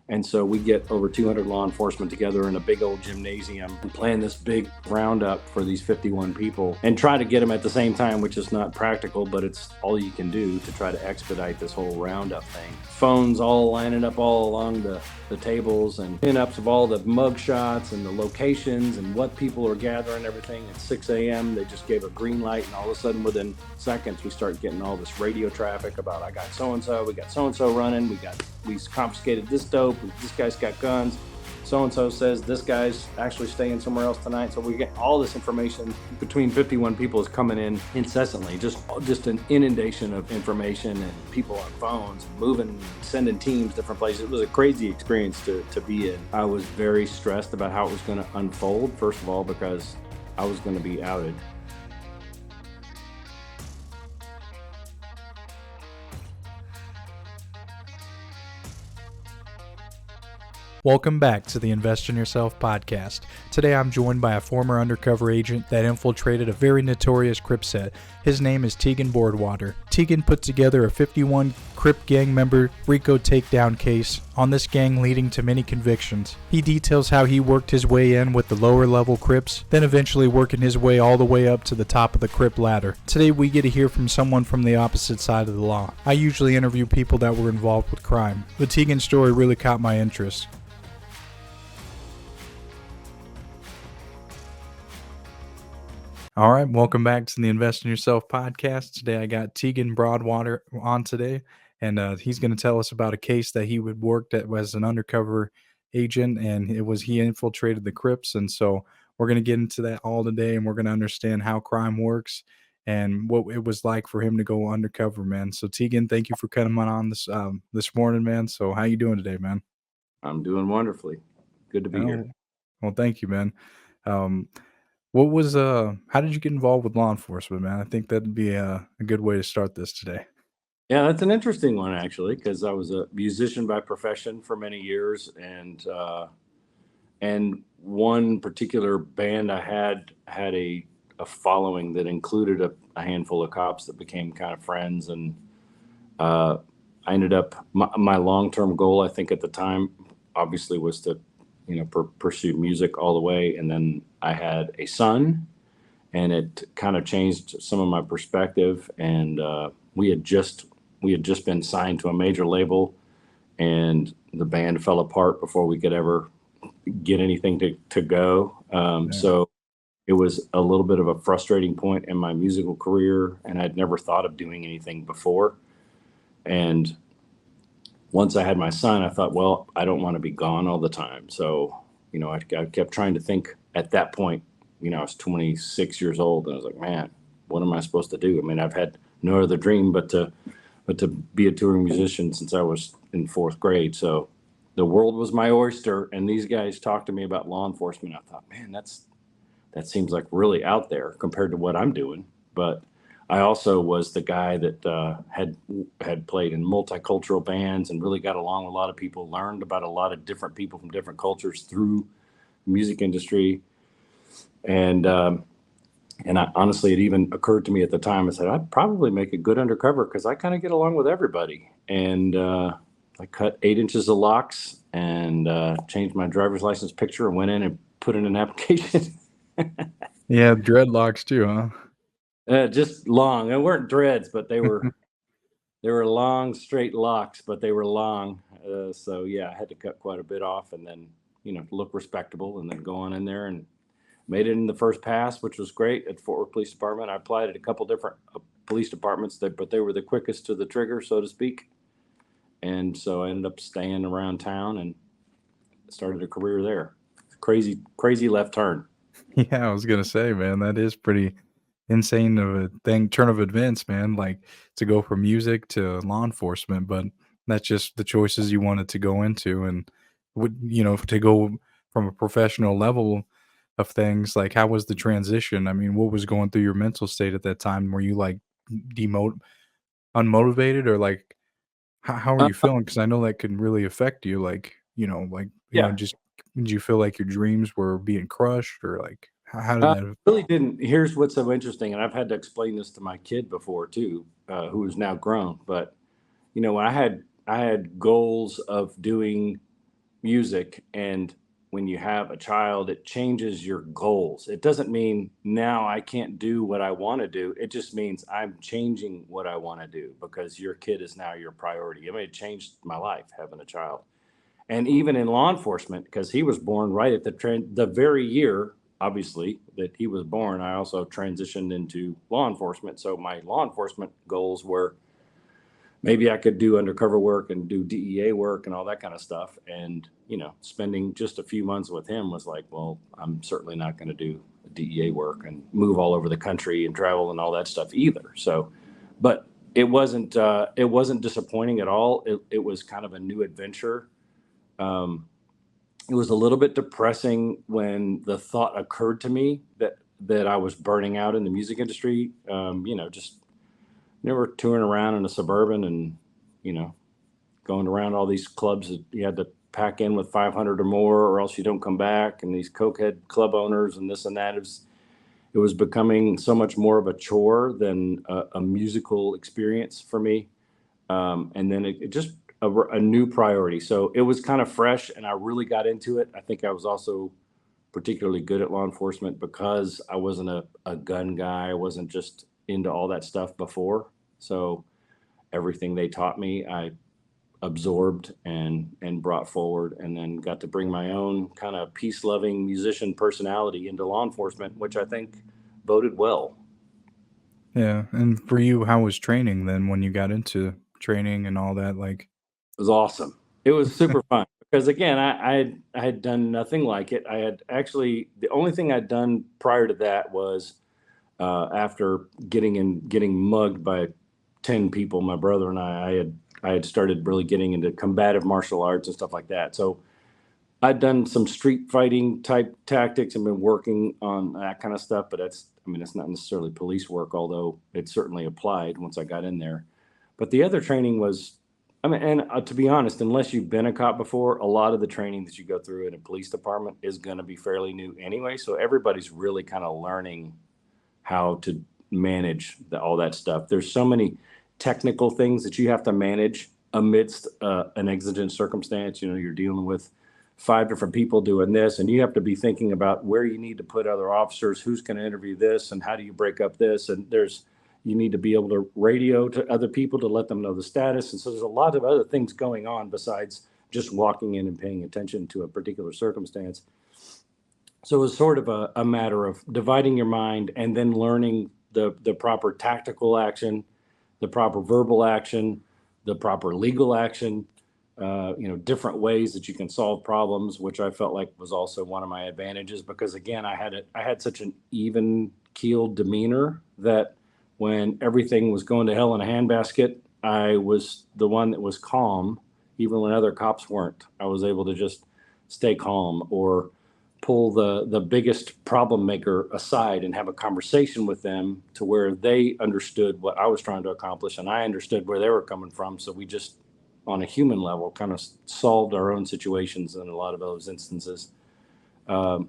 And so we get over 200 law enforcement together in a big old gymnasium and plan this big roundup for these 51 people and try to get them at the same time, which is not practical, but it's all you can do to try to expedite this whole roundup thing. Phones all lining up all along the tables and pin-ups of all the mug shots and the locations and what people are gathering, everything. At 6 a.m. they just gave a green light, and all of a sudden within seconds we start getting all this radio traffic about, I got so-and-so, we got so-and-so running, we confiscated this dope, this guy's got guns, so-and-so says this guy's actually staying somewhere else tonight. So we get all this information. Between 51 people is coming in incessantly, just an inundation of information and people on phones, moving, sending teams different places. It was a crazy experience to be in. I was very stressed about how it was going to unfold, first of all, because I was going to be outed. Welcome back to the Invest in Yourself podcast. Today I'm joined by a former undercover agent that infiltrated a very notorious Crip set. His name is Tegan Broadwater. Tegan put together a 51 Crip gang member RICO takedown case on this gang, leading to many convictions. He details how he worked his way in with the lower level Crips, then eventually working his way all the way up to the top of the Crip ladder. Today we get to hear from someone from the opposite side of the law. I usually interview people that were involved with crime. The Tegan story really caught my interest. All right, welcome back to the Invest in Yourself podcast. Today I got Tegan Broadwater on today, and he's going to tell us about a case that he would worked at as an undercover agent, and he infiltrated the Crips. And so we're going to get into that all today, and we're going to understand how crime works and what it was like for him to go undercover, man. So Tegan, thank you for coming on this morning, man. So how you doing today, man? I'm doing wonderfully. Good to be here. Well, thank you, man. How did you get involved with law enforcement, man? I think that'd be a good way to start this today. Yeah, that's an interesting one, actually, because I was a musician by profession for many years, and one particular band I had a following that included a handful of cops that became kind of friends, and I ended up my long-term goal, I think at the time, obviously was to pursue music all the way, and then I had a son, and it kind of changed some of my perspective, and we had just been signed to a major label, and the band fell apart before we could ever get anything to go. So it was a little bit of a frustrating point in my musical career, and I'd never thought of doing anything before. And once I had my son, I thought, well, I don't want to be gone all the time. So, I kept trying to think at that point. I was 26 years old, and I was like, man, what am I supposed to do? I mean, I've had no other dream but to be a touring musician since I was in fourth grade. So the world was my oyster, and these guys talked to me about law enforcement. I thought, man, that seems like really out there compared to what I'm doing. But I also was the guy that had played in multicultural bands and really got along with a lot of people, learned about a lot of different people from different cultures through the music industry. And honestly, it even occurred to me at the time, I said, I'd probably make a good undercover because I kind of get along with everybody. And I cut 8 inches of locks and changed my driver's license picture and went in and put in an application. Yeah, dreadlocks too, huh? Just long. They weren't dreads, but they were long, straight locks, but they were long. So yeah, I had to cut quite a bit off, and then look respectable, and then go on in there and made it in the first pass, which was great at Fort Worth Police Department. I applied at a couple different police departments, but they were the quickest to the trigger, so to speak. And so I ended up staying around town and started a career there. Crazy left turn. Yeah, I was gonna say, man, that is pretty insane of a turn of events, man. Like to go from music to law enforcement, but that's just the choices you wanted to go into, and to go from a professional level of things. Like, how was the transition? I mean, what was going through your mental state at that time? Were you like unmotivated, or like how are you feeling? Because I know that can really affect you. Like, Yeah. just did you feel like your dreams were being crushed, or like how did that? Really didn't. Here's what's so interesting, and I've had to explain this to my kid before too, who is now grown. But when I had goals of doing music, and when you have a child, it changes your goals. It doesn't mean now I can't do what I want to do. It just means I'm changing what I want to do because your kid is now your priority. I mean, it changed my life having a child. And even in law enforcement, because he was born right at the very year, obviously, that he was born, I also transitioned into law enforcement. So my law enforcement goals were maybe I could do undercover work and do DEA work and all that kind of stuff. And, spending just a few months with him was like, well, I'm certainly not going to do DEA work and move all over the country and travel and all that stuff either. So, but it wasn't disappointing at all. It was kind of a new adventure. Um, it was a little bit depressing when the thought occurred to me that I was burning out in the music industry. Just never touring around in a Suburban and, you know, going around all these clubs that you had to pack in with 500 or more, or else you don't come back. And these cokehead club owners and this and that. It was becoming so much more of a chore than a musical experience for me. And then it just a new priority. So it was kind of fresh, and I really got into it. I think I was also particularly good at law enforcement because I wasn't a gun guy. I wasn't just into all that stuff before. So everything they taught me, I absorbed and brought forward, and then got to bring my own kind of peace-loving musician personality into law enforcement, which I think boded well. Yeah. And for you, how was training then when you got into training and all that? Like, It was awesome. It was super fun because again, I had done nothing like it. I had actually the only thing I'd done prior to that was after getting mugged by 10 people, my brother and I had started really getting into combative martial arts and stuff like that. So I'd done some street fighting type tactics and been working on that kind of stuff, but it's not necessarily police work, although it certainly applied once I got in there. But the other training was, and to be honest, unless you've been a cop before, a lot of the training that you go through in a police department is going to be fairly new anyway. So everybody's really kind of learning how to manage all that stuff. There's so many technical things that you have to manage amidst an exigent circumstance. You're dealing with five different people doing this, and you have to be thinking about where you need to put other officers, who's going to interview this, and how do you break up this. And you need to be able to radio to other people to let them know the status. And so there's a lot of other things going on besides just walking in and paying attention to a particular circumstance. So it was sort of a matter of dividing your mind and then learning the proper tactical action, the proper verbal action, the proper legal action, different ways that you can solve problems, which I felt like was also one of my advantages because again, I had such an even keeled demeanor that when everything was going to hell in a handbasket, I was the one that was calm, even when other cops weren't. I was able to just stay calm or pull the biggest problem maker aside and have a conversation with them to where they understood what I was trying to accomplish and I understood where they were coming from. So we just, on a human level, kind of solved our own situations in a lot of those instances. The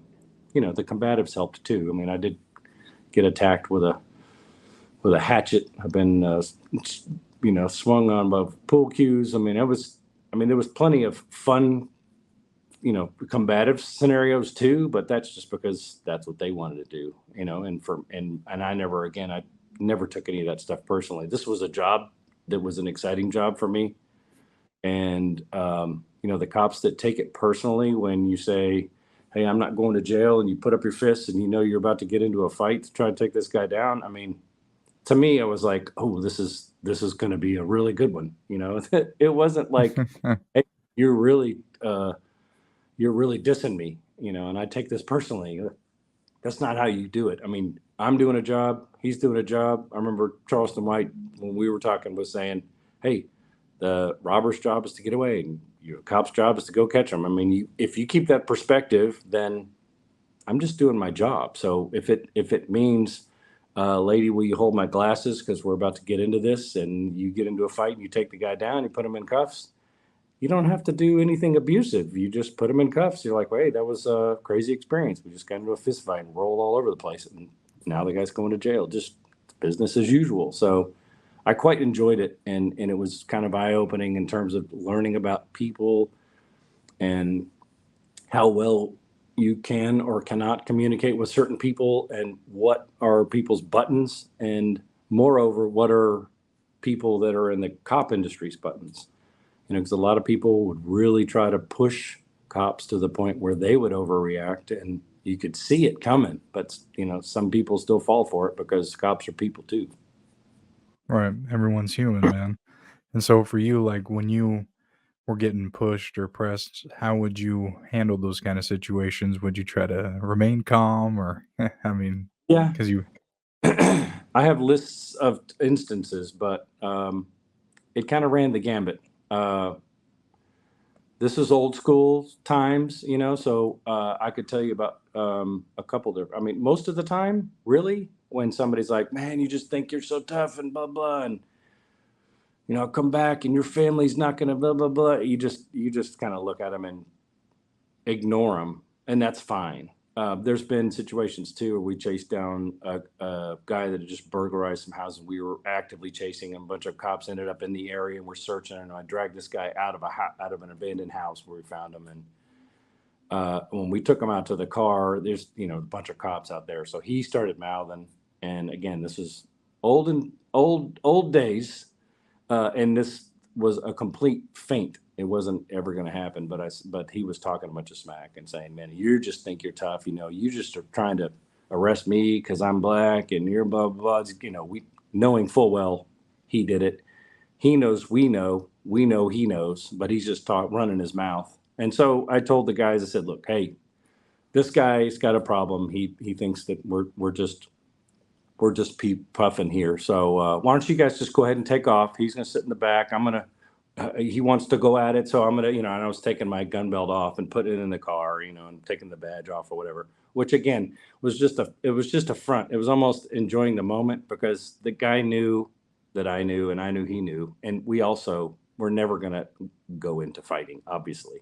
combatives helped too. I mean, I did get attacked with a hatchet. I've been, swung on by pool cues. There was plenty of fun, combative scenarios too, but that's just because that's what they wanted to do, and I never took any of that stuff personally. This was a job that was an exciting job for me. And, the cops that take it personally when you say, hey, I'm not going to jail, and you put up your fists and you're about to get into a fight to try to take this guy down. To me, I was like, oh, this is going to be a really good one. It wasn't like, hey, you're really dissing me, and I take this personally. That's not how you do it. I'm doing a job. He's doing a job. I remember Charleston White, when we were talking, was saying, hey, the robber's job is to get away and your cop's job is to go catch them. If you keep that perspective, then I'm just doing my job. So if it means, lady, will you hold my glasses? Because we're about to get into this, and you get into a fight and you take the guy down, you put him in cuffs. You don't have to do anything abusive. You just put him in cuffs. You're like, hey, that was a crazy experience. We just got into a fist fight and rolled all over the place. And now the guy's going to jail. Just business as usual. So I quite enjoyed it. And it was kind of eye-opening in terms of learning about people, and how well you can or cannot communicate with certain people, and what are people's buttons, and moreover, what are people that are in the cop industry's buttons. Because a lot of people would really try to push cops to the point where they would overreact, and you could see it coming. But some people still fall for it because cops are people too. Right. Everyone's human, man. And so for you, like when you were getting pushed or pressed, how would you handle those kind of situations? Would you try to remain calm or, I mean, Yeah. because you, I have lists of instances, but it kind of ran the gambit. Uh, this is old school times, so I could tell you about a couple different. I mean, most of the time, really, when somebody's like, man, you just think you're so tough and blah, blah, and, I'll come back and your family's not going to blah, blah, blah. You just kind of look at them and ignore them, and that's fine. There's been situations too where we chased down a guy that had just burglarized some houses. We were actively chasing him. A bunch of cops ended up in the area and we're searching. And I dragged this guy out of an abandoned house where we found him. And when we took him out to the car, there's a bunch of cops out there. So he started mouthing. And again, this is old days, and this was a complete feint. It wasn't ever going to happen, but he was talking a bunch of smack and saying, "Man, you just think you're tough. You just are trying to arrest me because I'm black and you're blah blah blah." We knowing full well he did it. He knows we know he knows, but he's just running his mouth. And so I told the guys, I said, "Look, hey, this guy's got a problem. He thinks that we're just puffing here. So why don't you guys just go ahead and take off? He's going to sit in the back. He wants to go at it. So I'm going to, and I was taking my gun belt off and putting it in the car, and taking the badge off or whatever, which again it was just a front. It was almost enjoying the moment because the guy knew that I knew and I knew he knew. And we also were never going to go into fighting, obviously.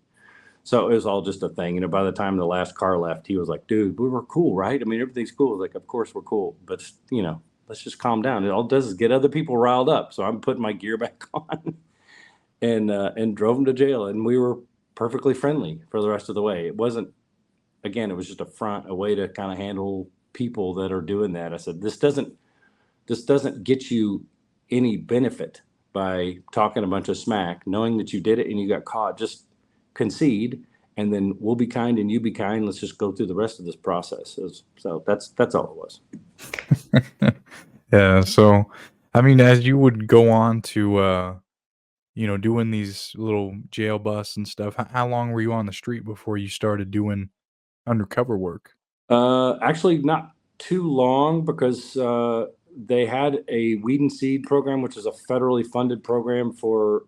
So it was all just a thing. By the time the last car left, he was like, dude, we were cool, right? I mean, everything's cool. I was like, of course we're cool. But, let's just calm down. It all does is get other people riled up. So I'm putting my gear back on and drove him to jail. And we were perfectly friendly for the rest of the way. It wasn't, again, it was just a way to kind of handle people that are doing that. I said, this doesn't get you any benefit by talking a bunch of smack, knowing that you did it and you got caught. Just concede, and then we'll be kind and you be kind. Let's just go through the rest of this process. So that's all it was. yeah. So, I mean, as you would go on to, doing these little jail busts and stuff, how long were you on the street before you started doing undercover work? Actually, not too long because they had a weed and seed program, which is a federally funded program for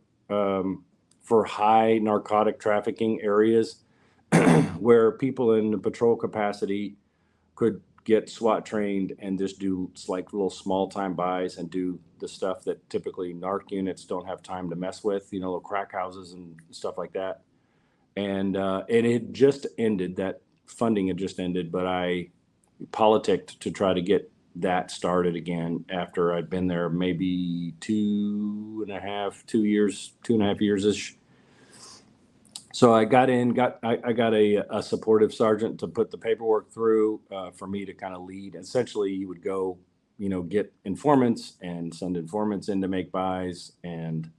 high narcotic trafficking areas, where people in the patrol capacity could get SWAT trained and just do like little small time buys and do the stuff that typically narc units don't have time to mess with, little crack houses and stuff like that. And it had just ended. That funding had just ended, but I politicked to try to get that started again after I'd been there maybe 2.5 years ish. So I got I got a supportive sergeant to put the paperwork through for me to kind of lead. Essentially, you would go, get informants and send informants in to make buys, and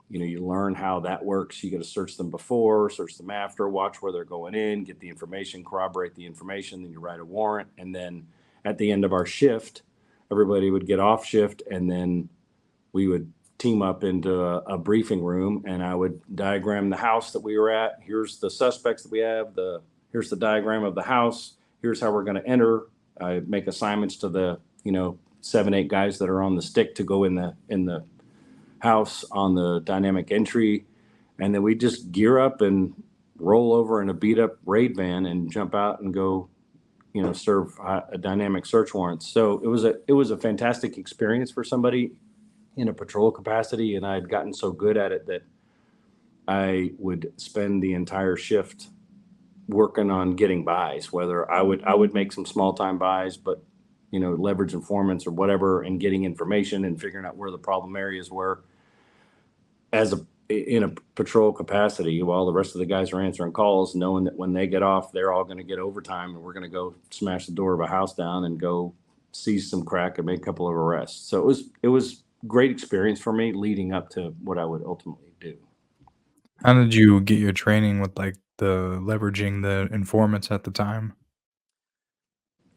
you learn how that works. You got to search them before, search them after, watch where they're going in, get the information, corroborate the information, then you write a warrant. And then at the end of our shift, everybody would get off shift, and then we would team up into a briefing room, and I would diagram the house that we were at. Here's the suspects that we have. Here's the diagram of the house. Here's how we're going to enter. I make assignments to the 7-8 guys that are on the stick to go in the house on the dynamic entry, and then we just gear up and roll over in a beat up raid van and jump out and go serve a dynamic search warrant. So it was a fantastic experience for somebody in a patrol capacity, and I had gotten so good at it that I would spend the entire shift working on getting buys, whether I would make some small time buys, but leverage informants or whatever, and getting information and figuring out where the problem areas were. As in a patrol capacity while the rest of the guys are answering calls, knowing that when they get off, they're all going to get overtime and we're going to go smash the door of a house down and go seize some crack and make a couple of arrests. So it was great experience for me leading up to what I would ultimately do. How did you get your training with, like, the leveraging the informants at the time?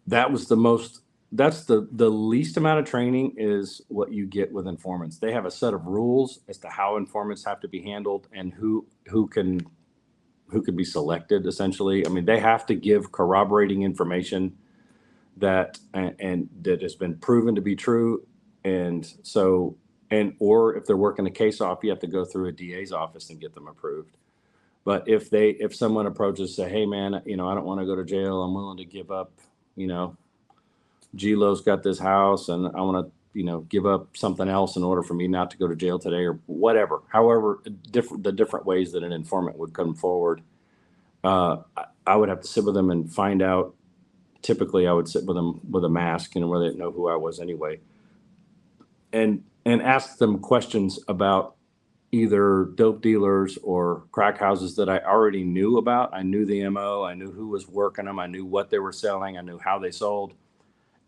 That was the most that's the least amount of training is what you get with informants. They have a set of rules as to how informants have to be handled and who can be selected essentially. I mean, they have to give corroborating information and that has been proven to be true. And so, and or if they're working a case off, you have to go through a DA's office and get them approved. But if someone approaches, say, hey man, I don't want to go to jail. I'm willing to give up, you know, G-Lo's got this house and I want to, give up something else in order for me not to go to jail today or whatever. However, the different ways that an informant would come forward, I would have to sit with them and find out. Typically, I would sit with them with a mask, where they didn't know who I was anyway, and ask them questions about either dope dealers or crack houses that I already knew about. I knew the MO, I knew who was working them, I knew what they were selling, I knew how they sold,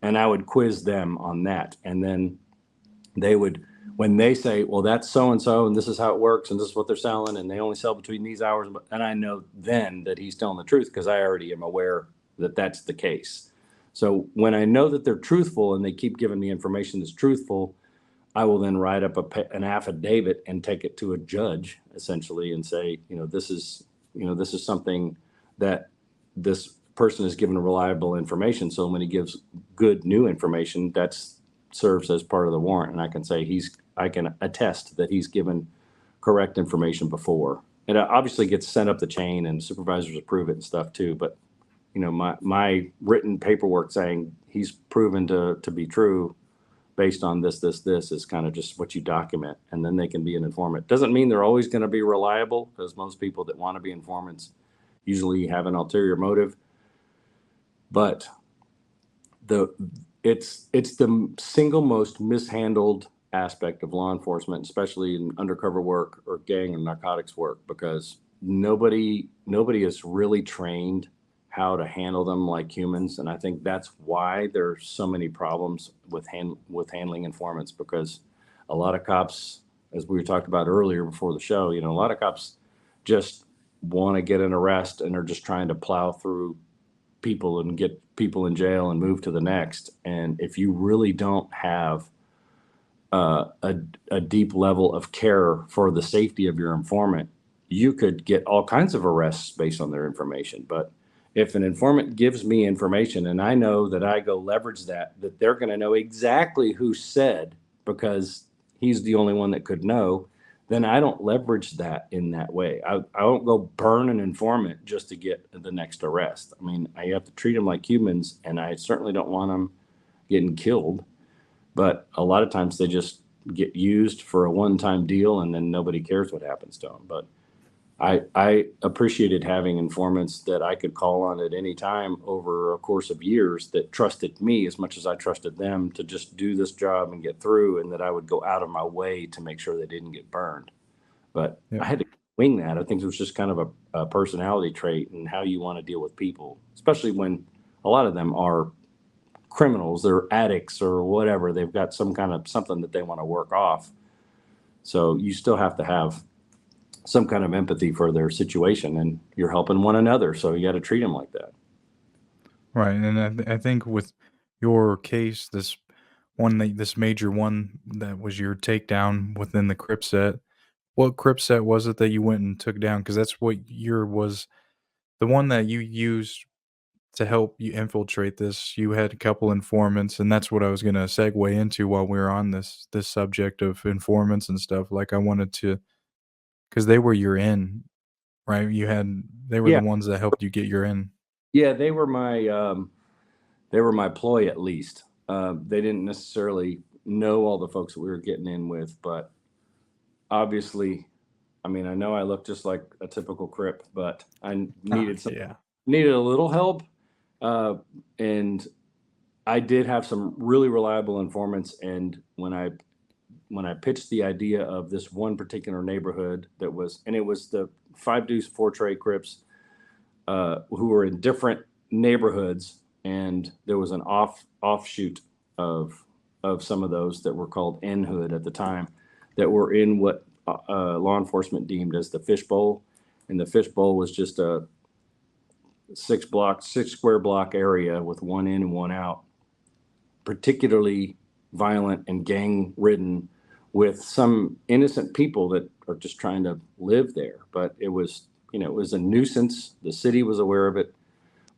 and I would quiz them on that. And then they would, when they say, well, that's so and so, and this is how it works, and this is what they're selling, and they only sell between these hours, and I know then that he's telling the truth because I already am aware that that's the case. So when I know that they're truthful and they keep giving me information that's truthful, I will then write up an affidavit and take it to a judge essentially and say, this is something that this person is given reliable information. So when he gives good new information, that's serves as part of the warrant. And I can say I can attest that he's given correct information before. It obviously gets sent up the chain and supervisors approve it and stuff too. But my written paperwork saying he's proven to be true based on this is kind of just what you document, and then they can be an informant. Doesn't mean they're always going to be reliable, because most people that want to be informants usually have an ulterior motive. But it's the single most mishandled aspect of law enforcement, especially in undercover work or gang and narcotics work, because nobody is really trained how to handle them like humans. And I think that's why there's so many problems with handling informants, because a lot of cops, as we talked about earlier before the show, a lot of cops just want to get an arrest and are just trying to plow through people and get people in jail and move to the next. And if you really don't have a deep level of care for the safety of your informant, you could get all kinds of arrests based on their information. But if an informant gives me information and I know that I go leverage that they're going to know exactly who said, because he's the only one that could know, then I don't leverage that in that way. I won't go burn an informant just to get the next arrest. I mean, I have to treat them like humans, and I certainly don't want them getting killed. But a lot of times they just get used for a one-time deal, and then nobody cares what happens to them. But I appreciated having informants that I could call on at any time over a course of years that trusted me as much as I trusted them to just do this job and get through, and that I would go out of my way to make sure they didn't get burned. But Yeah. I had to wing that. I think it was just kind of a personality trait and how you want to deal with people, especially when a lot of them are criminals, they're addicts or whatever. They've got some kind of something that they want to work off. So you still have to have some kind of empathy for their situation, and you're helping one another. So you got to treat them like that. Right, and I think with your case, this major one that was your takedown within the Crip set, what Crip set was it that you went and took down? Because that's what your was the one that you used to help you infiltrate this. You had a couple informants, and that's what I was gonna segue into while we were on this subject of informants and stuff. Like, I wanted to, because they were your in, right? They were Yeah. the ones that helped you get your in. Yeah. They were my ploy, at least. They didn't necessarily know all the folks that we were getting in with, but obviously, I mean, I know I look just like a typical Crip, but I Yeah. needed a little help. Uh, and I did have some really reliable informants. And when I I pitched the idea of this one particular neighborhood it was the 5 Deuce 4 Trey Crips, who were in different neighborhoods, and there was an offshoot of some of those that were called N Hood at the time, that were in what law enforcement deemed as the fishbowl, and the fishbowl was just a 6 square block area with one in and one out, particularly violent and gang ridden, with some innocent people that are just trying to live there. But it was a nuisance. The city was aware of it.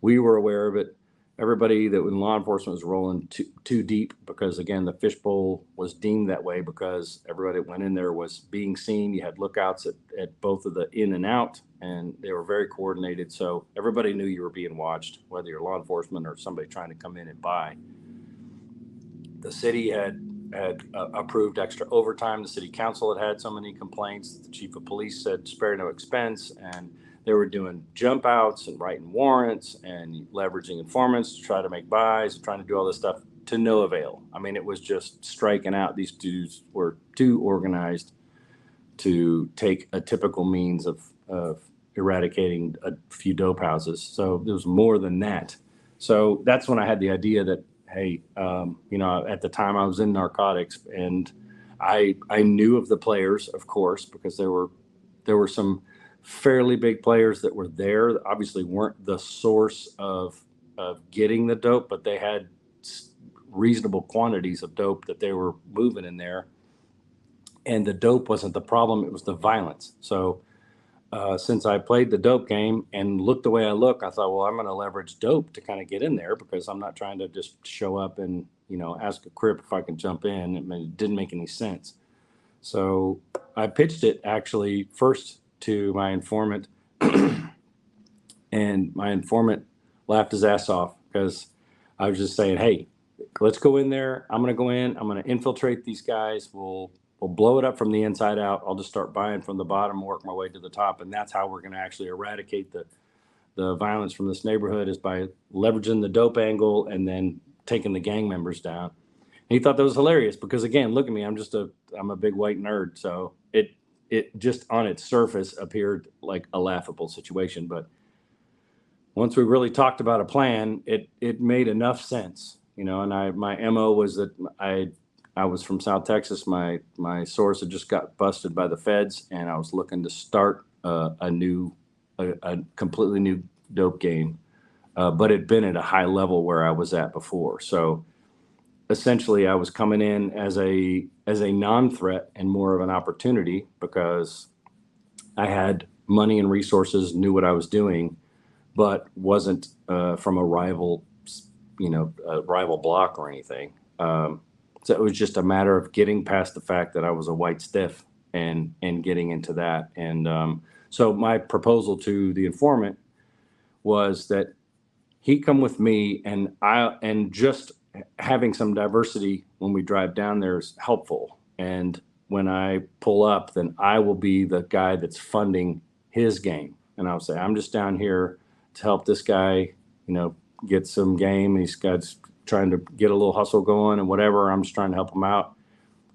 We were aware of it. Everybody that in law enforcement was rolling too deep, because again, the fishbowl was deemed that way because everybody that went in there was being seen. You had lookouts at both of the in and out, and they were very coordinated. So everybody knew you were being watched, whether you're law enforcement or somebody trying to come in and buy. The city had approved extra overtime. The city council had so many complaints that the chief of police said spare no expense, and they were doing jump outs and writing warrants and leveraging informants to try to make buys and trying to do all this stuff to no avail. I mean, it was just striking out. These dudes were too organized to take a typical means of eradicating a few dope houses. So there was more than that. So that's when I had the idea that, hey, at the time I was in narcotics, and I knew of the players, of course, because there were some fairly big players that were there. Obviously weren't the source of getting the dope, but they had reasonable quantities of dope that they were moving in there. And the dope wasn't the problem, it was the violence. So since I played the dope game and looked the way I look, I thought, well, I'm going to leverage dope to kind of get in there, because I'm not trying to just show up and, ask a Crip if I can jump in. It didn't make any sense. So I pitched it actually first to my informant, and my informant laughed his ass off, because I was just saying, hey, let's go in there. I'm going to go in. I'm going to infiltrate these guys. We'll blow it up from the inside out. I'll just start buying from the bottom, work my way to the top. And that's how we're going to actually eradicate the violence from this neighborhood, is by leveraging the dope angle and then taking the gang members down. And he thought that was hilarious, because again, look at me. I'm a big white nerd. So it just on its surface appeared like a laughable situation. But once we really talked about a plan, it made enough sense, and my MO was that I was from South Texas. My source had just got busted by the feds, and I was looking to start a completely new dope game, but it'd been at a high level where I was at before. So essentially, I was coming in as a non-threat and more of an opportunity, because I had money and resources, knew what I was doing, but wasn't from a rival block or anything. So it was just a matter of getting past the fact that I was a white stiff and getting into that. And so my proposal to the informant was that he come with me, and just having some diversity when we drive down there is helpful. And when I pull up, then I will be the guy that's funding his game. And I'll say, I'm just down here to help this guy, get some game. He's trying to get a little hustle going and whatever. I'm just trying to help him out.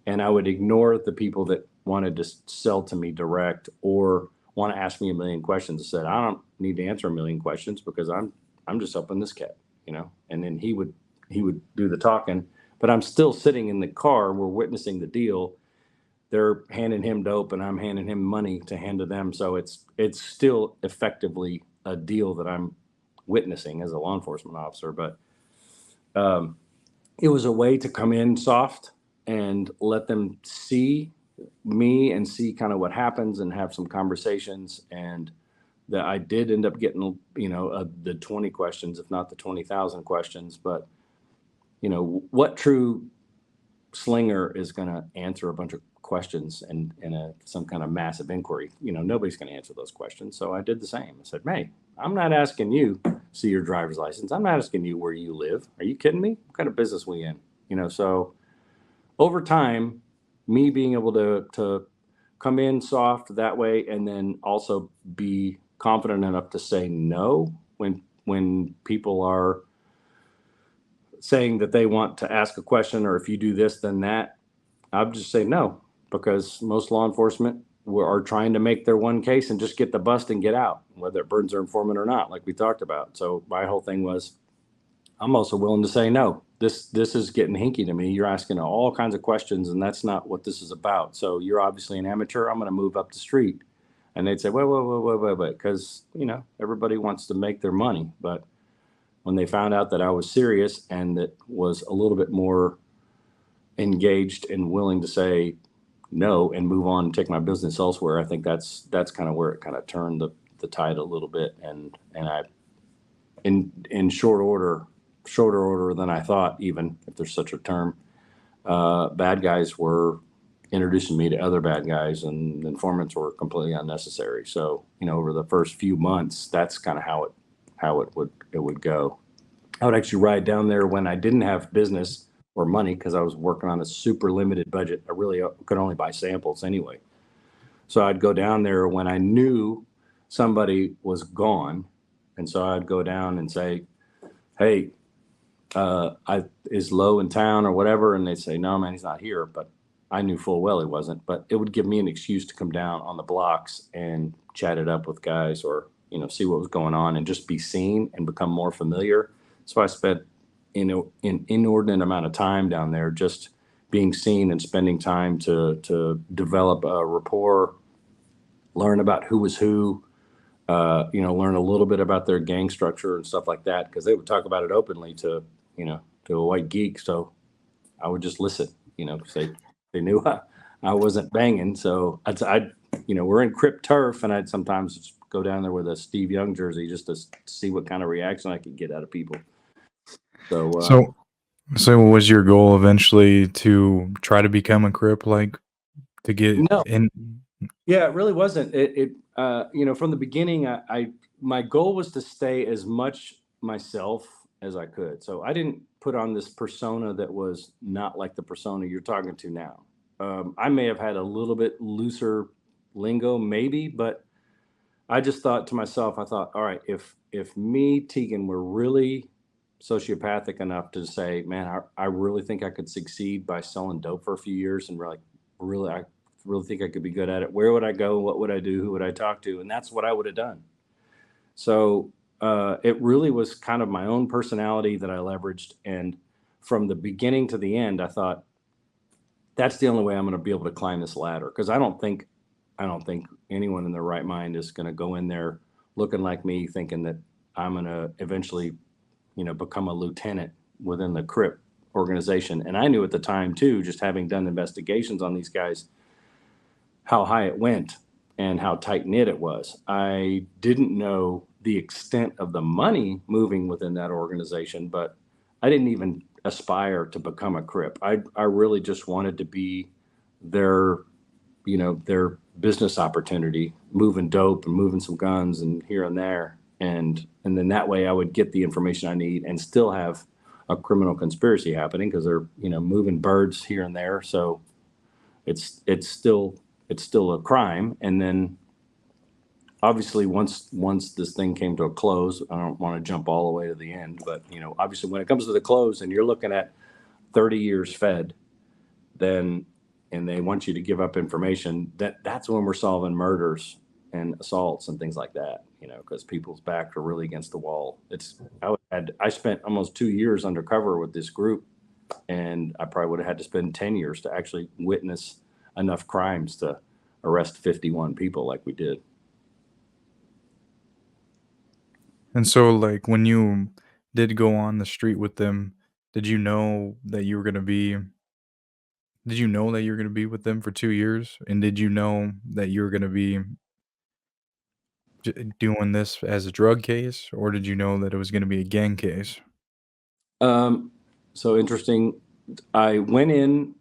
And I would ignore the people that wanted to sell to me direct or want to ask me a million questions. I said, I don't need to answer a million questions, because I'm just helping this cat, and then he would do the talking, but I'm still sitting in the car. We're witnessing the deal. They're handing him dope and I'm handing him money to hand to them. So it's still effectively a deal that I'm witnessing as a law enforcement officer. But it was a way to come in soft and let them see me and see kind of what happens and have some conversations. And that I did end up getting, the 20 questions, if not the 20,000 questions. But, what true slinger is going to answer a bunch of questions and some kind of massive inquiry? Nobody's going to answer those questions. So I did the same. I said, hey, I'm not asking you to see your driver's license. I'm not asking you where you live. Are you kidding me? What kind of business we in? So over time, me being able to come in soft that way, and then also be confident enough to say no when people are saying that they want to ask a question, or if you do this, then that, I'd just say no, because most law enforcement are trying to make their one case and just get the bust and get out, whether it burns their informant or not, like we talked about. So my whole thing was, I'm also willing to say no. This is getting hinky to me. You're asking all kinds of questions, and that's not what this is about. So you're obviously an amateur. I'm going to move up the street. And they'd say, wait, because everybody wants to make their money. But when they found out that I was serious and that was a little bit more engaged and willing to say no and move on and take my business elsewhere, I think that's kind of where it kind of turned the tide a little bit. And I, in shorter order than I thought, even if there's such a term, bad guys were introducing me to other bad guys, and informants were completely unnecessary. So, over the first few months, that's kind of how it would go. I would actually ride down there when I didn't have business or money, because I was working on a super limited budget. I really could only buy samples anyway. So I'd go down there when I knew somebody was gone. And so I'd go down and say, hey, is Lowe in town or whatever? And they'd say, no, man, he's not here. But I knew full well he wasn't. But it would give me an excuse to come down on the blocks and chat it up with guys, or, see what was going on and just be seen and become more familiar. So I spent an inordinate amount of time down there just being seen and spending time to develop a rapport, learn about who was who, learn a little bit about their gang structure and stuff like that, because they would talk about it openly to a white geek. So I would just listen, because they knew I wasn't banging. So we're in Crip turf, and I'd sometimes just go down there with a Steve Young jersey just to see what kind of reaction I could get out of people. So was your goal eventually to try to become a Crip, like to get no, in? yeah, it really wasn't. From the beginning, my goal was to stay as much myself as I could. So I didn't put on this persona that was not like the persona you're talking to now. I may have had a little bit looser lingo, maybe, but I just thought to myself, all right, if me, Tegan, were really sociopathic enough to say, man, I really think I could succeed by selling dope for a few years, and I really think I could be good at it. Where would I go? What would I do? Who would I talk to? And that's what I would have done. So it really was kind of my own personality that I leveraged. And from the beginning to the end, I thought, that's the only way I'm going to be able to climb this ladder. Because I don't think anyone in their right mind is going to go in there looking like me, thinking that I'm going to eventually, become a lieutenant within the Crip organization. And I knew at the time too, just having done investigations on these guys, how high it went and how tight knit it was. I didn't know the extent of the money moving within that organization, but I didn't even aspire to become a Crip. I really just wanted to be their business opportunity, moving dope and moving some guns and here and there. And then that way I would get the information I need and still have a criminal conspiracy happening, because they're, moving birds here and there. So it's still a crime. And then obviously once this thing came to a close, I don't want to jump all the way to the end, but obviously when it comes to the close and you're looking at 30 years fed, and they want you to give up information, that's when we're solving murders and assaults and things like that, because people's backs are really against the wall. I spent almost 2 years undercover with this group, and I probably would have had to spend 10 years to actually witness enough crimes to arrest 51 people like we did. And so, like, when you did go on the street with them, did you know that you were going to be with them for 2 years? And did you know that you were going to be doing this as a drug case, or did you know that it was going to be a gang case? So interesting. I went in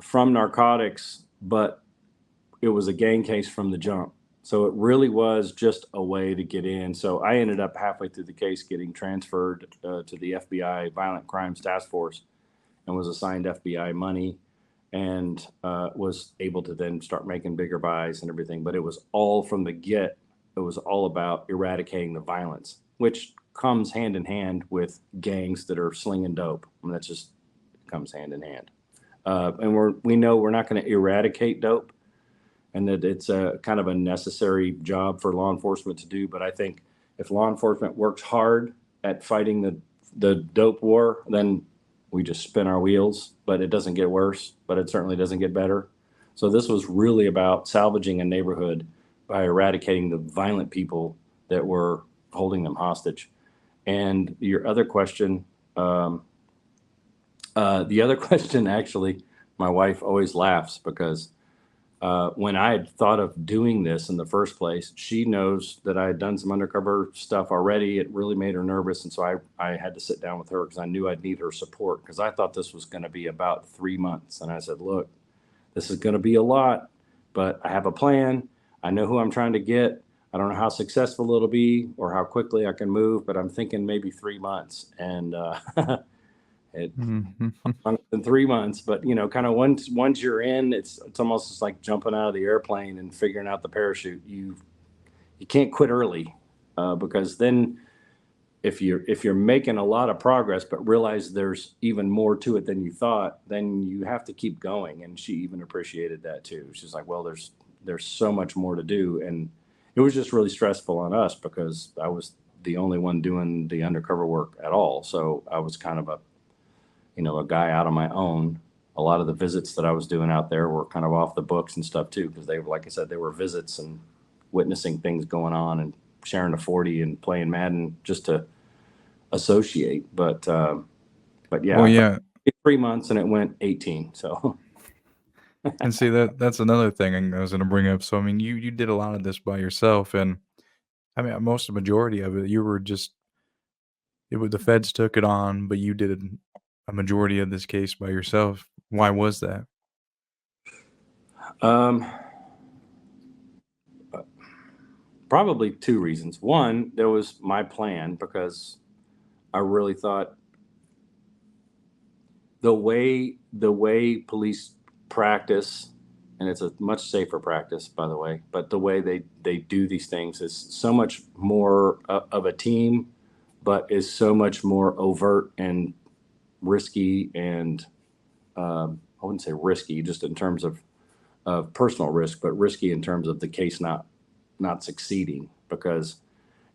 from narcotics, but it was a gang case from the jump. So it really was just a way to get in. So I ended up halfway through the case getting transferred to the FBI Violent Crimes Task Force, and was assigned FBI money, and was able to then start making bigger buys and everything. But it was all from the get. It was all about eradicating the violence, which comes hand in hand with gangs that are slinging dope. I mean, that just comes hand in hand. And we know we're not going to eradicate dope, and that it's a kind of a necessary job for law enforcement to do. But I think if law enforcement works hard at fighting the dope war, then we just spin our wheels, but it doesn't get worse, but it certainly doesn't get better. So this was really about salvaging a neighborhood by eradicating the violent people that were holding them hostage. And your other question, the other question, actually, my wife always laughs because when I had thought of doing this in the first place, she knows that I had done some undercover stuff already. It really made her nervous. And so I had to sit down with her because I knew I'd need her support, because I thought this was going to be about 3 months. And I said, look, this is going to be a lot, but I have a plan. I know who I'm trying to get. I don't know how successful it'll be or how quickly I can move, but I'm thinking maybe 3 months. And it longer than 3 months, but kind of once you're in, it's almost just like jumping out of the airplane and figuring out the parachute. You can't quit early, because then if you're making a lot of progress but realize there's even more to it than you thought, then you have to keep going. And she even appreciated that too. She's like, well, there's so much more to do. And it was just really stressful on us because I was the only one doing the undercover work at all. So I was kind of a guy out on my own. A lot of the visits that I was doing out there were kind of off the books and stuff too, because they were, like I said, they were visits and witnessing things going on and sharing a 40 and playing Madden just to associate. But yeah, Well, yeah. 3 months and it went 18. So And see, that's another thing I was going to bring up. So, I mean, you did a lot of this by yourself, and I mean, most of the majority of it, you were just the feds took it on, but you did a majority of this case by yourself. Why was that? um, probably two reasons. One, there was my plan, because I really thought the way police practice, and it's a much safer practice, by the way, but the way they do these things is so much more of a team, but is so much more overt and risky. And I wouldn't say risky just in terms of personal risk, but risky in terms of the case not succeeding. Because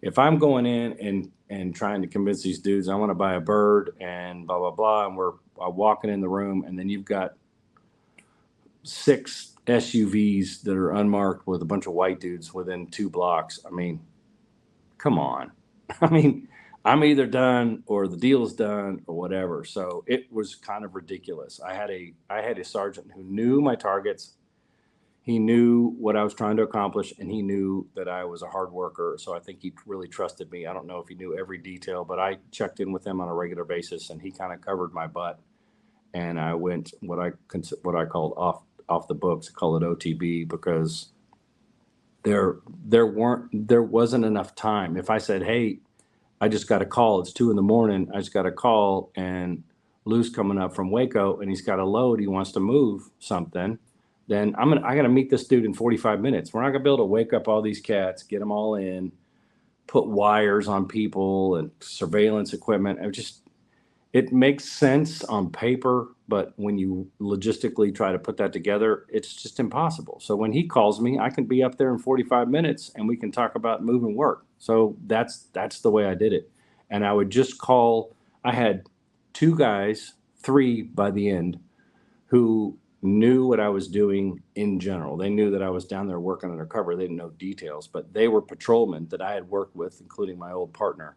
if I'm going in and trying to convince these dudes I want to buy a bird and blah blah blah, and we're walking in the room, and then you've got 6 SUVs that are unmarked with a bunch of white dudes within 2 blocks. I mean, come on. I mean, I'm either done or the deal is done or whatever. So it was kind of ridiculous. I had a sergeant who knew my targets. He knew what I was trying to accomplish, and he knew that I was a hard worker. So I think he really trusted me. I don't know if he knew every detail, but I checked in with him on a regular basis, and he kind of covered my butt. And I went what I called off the books. I call it OTB, because there wasn't enough time. If I said, hey, I just got a call, it's 2 a.m, I just got a call, and Lou's coming up from Waco and he's got a load, he wants to move something, then I got to meet this dude in 45 minutes. We're not gonna be able to wake up all these cats, get them all in, put wires on people and surveillance equipment. It makes sense on paper, but when you logistically try to put that together, it's just impossible. So when he calls me, I can be up there in 45 minutes and we can talk about moving work. So that's the way I did it. And I would just call. I had 2 guys, 3 by the end, who knew what I was doing in general. They knew that I was down there working undercover. They didn't know details, but they were patrolmen that I had worked with, including my old partner.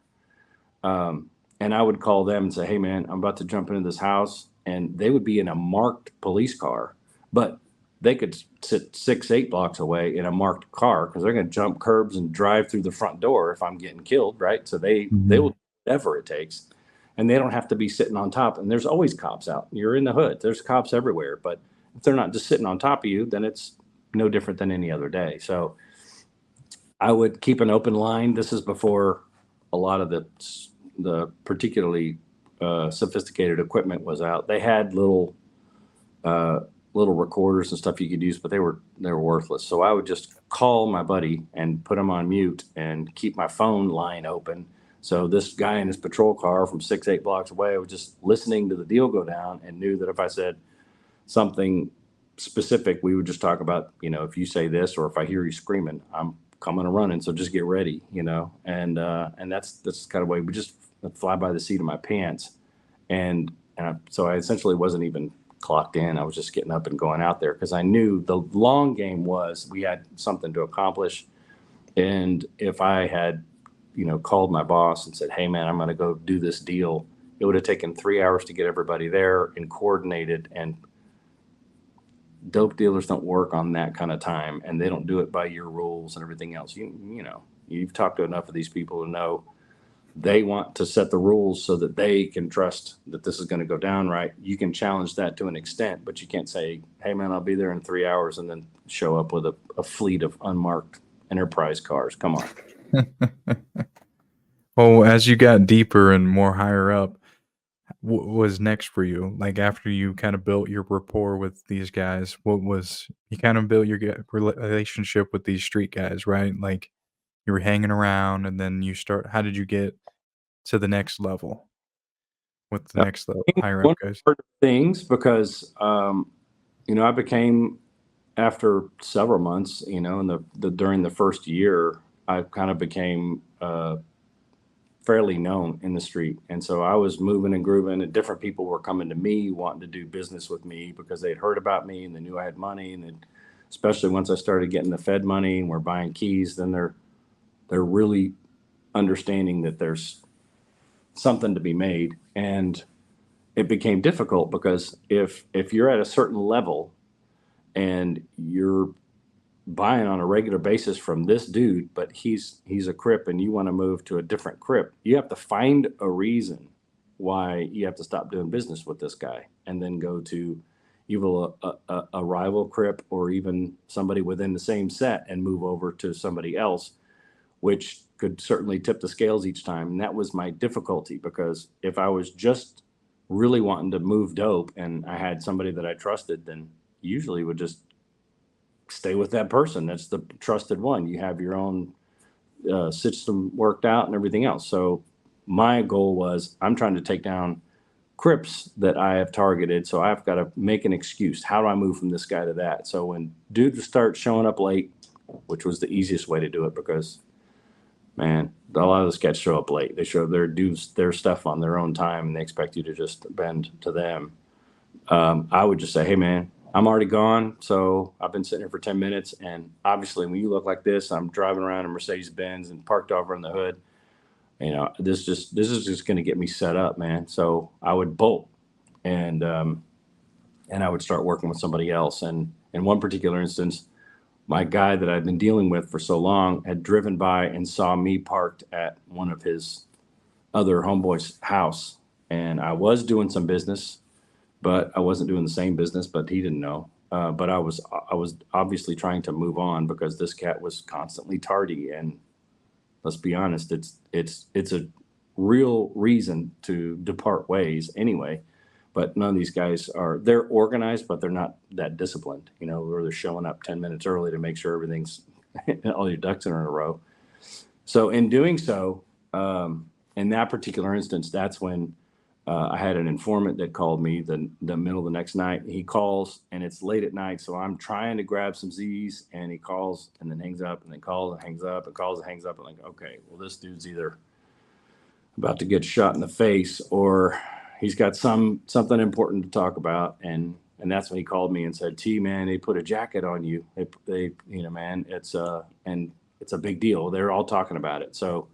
And I would call them and say, hey, man, I'm about to jump into this house. And they would be in a marked police car, but they could sit 6, 8 blocks away in a marked car, because they're going to jump curbs and drive through the front door if I'm getting killed, right? So they will do whatever it takes. And they don't have to be sitting on top. And there's always cops out. You're in the hood. There's cops everywhere. But if they're not just sitting on top of you, then it's no different than any other day. So I would keep an open line. This is before a lot of the particularly sophisticated equipment was out. They had little recorders and stuff you could use, but they were worthless. So I would just call my buddy and put him on mute and keep my phone line open. So this guy in his patrol car from 6, 8 blocks away was just listening to the deal go down, and knew that if I said, something specific, we would just talk about, if you say this, or if I hear you screaming, I'm coming and running. So just get ready, and that's kind of way we just fly by the seat of my pants. So I essentially wasn't even clocked in. I was just getting up and going out there because I knew the long game was we had something to accomplish. And if I had, called my boss and said, hey man, I'm going to go do this deal, it would have taken 3 hours to get everybody there and coordinated. And dope dealers don't work on that kind of time, and they don't do it by your rules and everything else. You've talked to enough of these people to know they want to set the rules so that they can trust that this is going to go down right. You can challenge that to an extent, but you can't say, hey man, I'll be there in 3 hours, and then show up with a fleet of unmarked Enterprise cars. Come on. Well, as you got deeper and more higher up, what was next for you? Like after you kind of built your rapport with these guys, you kind of built your relationship with these street guys, right? Like you were hanging around and then how did you get to the next level with the next level higher up One guys? of the things, because I became, after several months, during the first year, I kind of became fairly known in the street. And so I was moving and grooving, and different people were coming to me wanting to do business with me because they'd heard about me and they knew I had money. And then, especially once I started getting the Fed money and we're buying keys, then they're really understanding that there's something to be made. And it became difficult because if you're at a certain level and you're buying on a regular basis from this dude, but he's a Crip, and you want to move to a different Crip, you have to find a reason why you have to stop doing business with this guy and then go to either a rival Crip or even somebody within the same set and move over to somebody else, which could certainly tip the scales each time. And that was my difficulty, because if I was just really wanting to move dope and I had somebody that I trusted, then usually would just stay with that person. That's the trusted one. You have your own system worked out and everything else. So my goal was, I'm trying to take down Crips that I have targeted. So I've got to make an excuse. How do I move from this guy to that? So when dudes start showing up late, which was the easiest way to do it, because man, a lot of those cats show up late. They show up there, do their stuff on their own time, and they expect you to just bend to them. I would just say, hey man, I'm already gone. So I've been sitting here for 10 minutes. And obviously when you look like this, I'm driving around in Mercedes Benz and parked over in the hood. This is just going to get me set up, man. So I would bolt, and I would start working with somebody else. And in one particular instance, my guy that I'd been dealing with for so long had driven by and saw me parked at one of his other homeboys' house. And I was doing some business, but I wasn't doing the same business, but he didn't know. But I was obviously trying to move on because this cat was constantly tardy. And let's be honest, it's a real reason to depart ways anyway. But none of these guys they're organized, but they're not that disciplined, where they're showing up 10 minutes early to make sure everything's, all your ducks are in a row. So in doing so, in that particular instance, that's when I had an informant that called me the middle of the next night. He calls, and it's late at night, so I'm trying to grab some Z's, and he calls and then hangs up, and then calls and hangs up, and calls and hangs up. I'm like, okay, well, this dude's either about to get shot in the face, or he's got something important to talk about. And that's when he called me and said, T, man, they put a jacket on you. They man, it's a big deal. They're all talking about it. So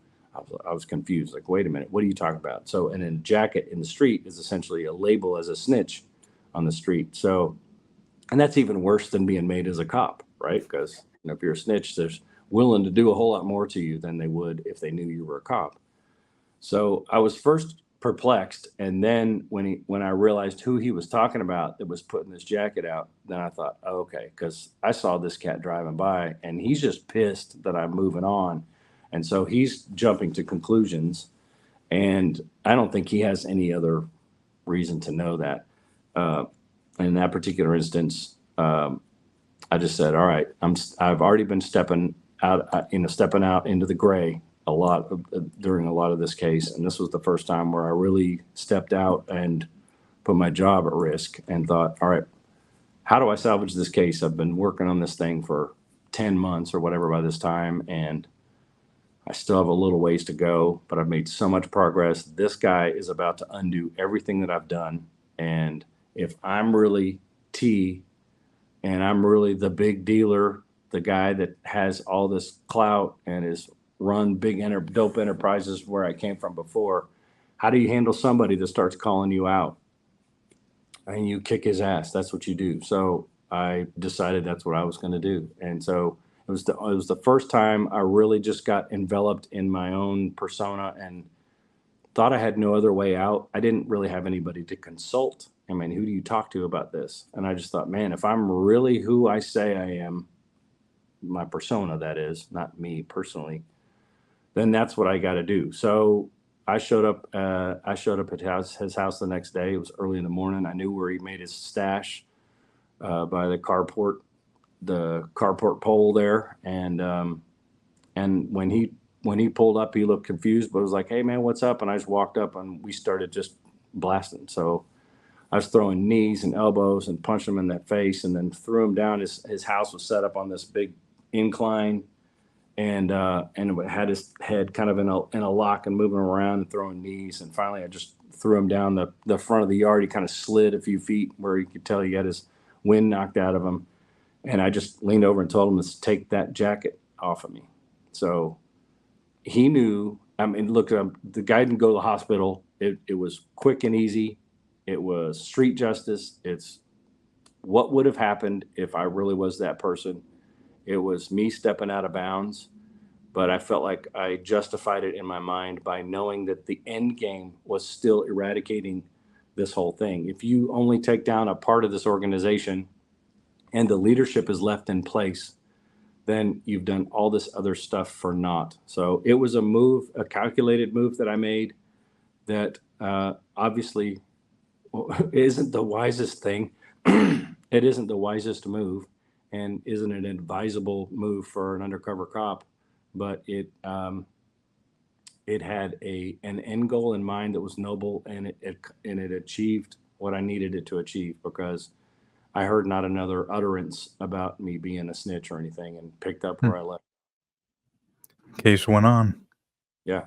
I was confused. Like, wait a minute, what are you talking about? So, and then jacket in the street is essentially a label as a snitch on the street. So, and that's even worse than being made as a cop, right? Because if you're a snitch, they're willing to do a whole lot more to you than they would if they knew you were a cop. So I was first perplexed, and then when I realized who he was talking about that was putting this jacket out, then I thought, oh, okay, because I saw this cat driving by, and he's just pissed that I'm moving on. And so he's jumping to conclusions, and I don't think he has any other reason to know that. In that particular instance, I just said, all right, I've already been stepping out into the gray a lot during a lot of this case. And this was the first time where I really stepped out and put my job at risk and thought, all right, how do I salvage this case? I've been working on this thing for 10 months or whatever by this time, and I still have a little ways to go, but I've made so much progress. This guy is about to undo everything that I've done. And if I'm really T and I'm really the big dealer, the guy that has all this clout and has run big dope enterprises where I came from before, how do you handle somebody that starts calling you out? And you kick his ass. That's what you do. So I decided that's what I was going to do. And so it was the first time I really just got enveloped in my own persona and thought I had no other way out. I didn't really have anybody to consult. I mean, who do you talk to about this? And I just thought, man, if I'm really who I say I am, my persona, that is, not me personally, then that's what I got to do. So I showed up. I showed up at his house the next day. It was early in the morning. I knew where he made his stash by the carport pole there. And when he pulled up, he looked confused, but was like, "Hey man, what's up?" And I just walked up and we started just blasting. So I was throwing knees and elbows and punching him in that face, and then threw him down. His house was set up on this big incline, and it had his head kind of in a lock and moving around and throwing knees. And finally, I just threw him down the front of the yard. He kind of slid a few feet where you could tell he had his wind knocked out of him. And I just leaned over and told him to take that jacket off of me. So he knew. I mean, look, the guy didn't go to the hospital. It was quick and easy. It was street justice. It's what would have happened if I really was that person. It was me stepping out of bounds, but I felt like I justified it in my mind by knowing that the end game was still eradicating this whole thing. If you only take down a part of this organization and the leadership is left in place, then you've done all this other stuff for naught. So it was a calculated move that I made that obviously isn't the wisest thing. It isn't the wisest move and isn't an advisable move for an undercover cop, but it had an end goal in mind that was noble, and it achieved what I needed it to achieve, because I heard not another utterance about me being a snitch or anything, and picked up where I left. Case went on. Yeah.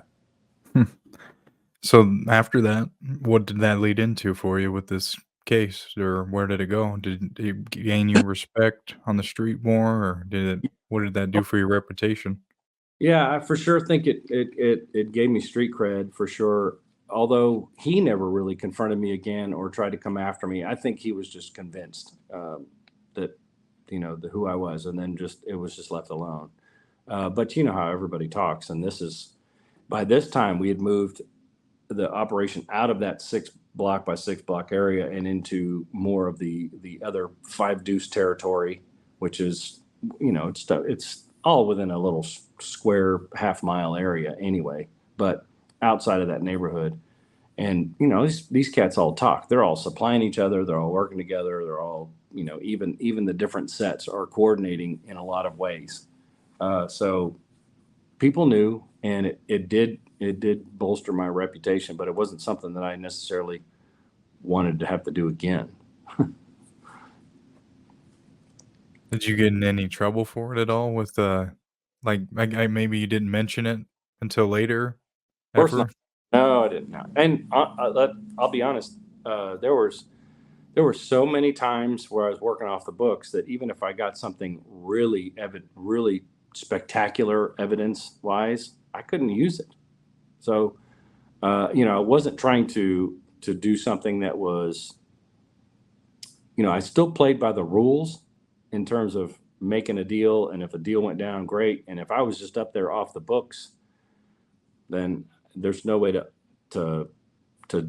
So after that, what did that lead into for you with this case, or where did it go? Did it gain you respect on the street more, or what did that do for your reputation? Yeah, I for sure think it gave me street cred for sure. Although he never really confronted me again or tried to come after me, I think he was just convinced that who I was, and then just it was just left alone. But you know how everybody talks, and by this time we had moved the operation out of that 6 block by 6 block area and into more of the other 5 deuce territory, which is it's all within a little square half-mile area anyway, but outside of that neighborhood. And these cats all talk. They're all supplying each other. They're all working together. They're all even the different sets are coordinating in a lot of ways. So people knew, and it did bolster my reputation, but it wasn't something that I necessarily wanted to have to do again. Did you get in any trouble for it at all with, maybe you didn't mention it until later Of course not. ever? No, I didn't. No. And I'll be honest. There were so many times where I was working off the books that even if I got something really spectacular evidence wise, I couldn't use it. So, I wasn't trying to do something that was, I still played by the rules in terms of making a deal. And if a deal went down, great. And if I was just up there off the books, then there's no way to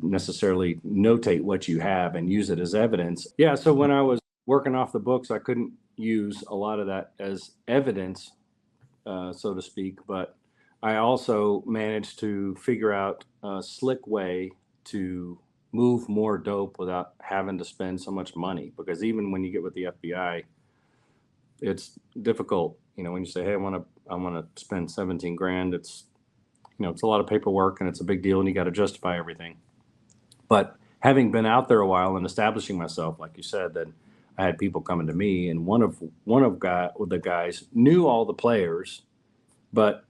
necessarily notate what you have and use it as evidence. Yeah. So when I was working off the books, I couldn't use a lot of that as evidence, so to speak. But I also managed to figure out a slick way to move more dope without having to spend so much money. Because even when you get with the FBI, it's difficult. When you say, "Hey, I want to spend 17 grand," it's a lot of paperwork and it's a big deal, and you got to justify everything. But having been out there a while and establishing myself, like you said, then I had people coming to me, and the guys knew all the players, but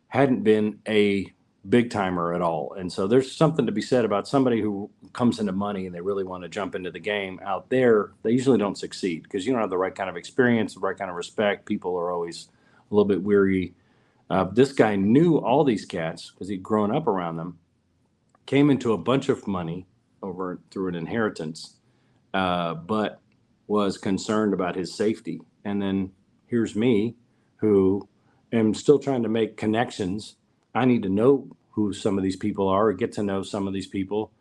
hadn't been a big timer at all. And so there's something to be said about somebody who comes into money and they really want to jump into the game out there. They usually don't succeed because you don't have the right kind of experience, the right kind of respect. People are always a little bit weary. This guy knew all these cats because he'd grown up around them, came into a bunch of money over through an inheritance, but was concerned about his safety. And then here's me, who am still trying to make connections. I need to know who some of these people are, or get to know some of these people.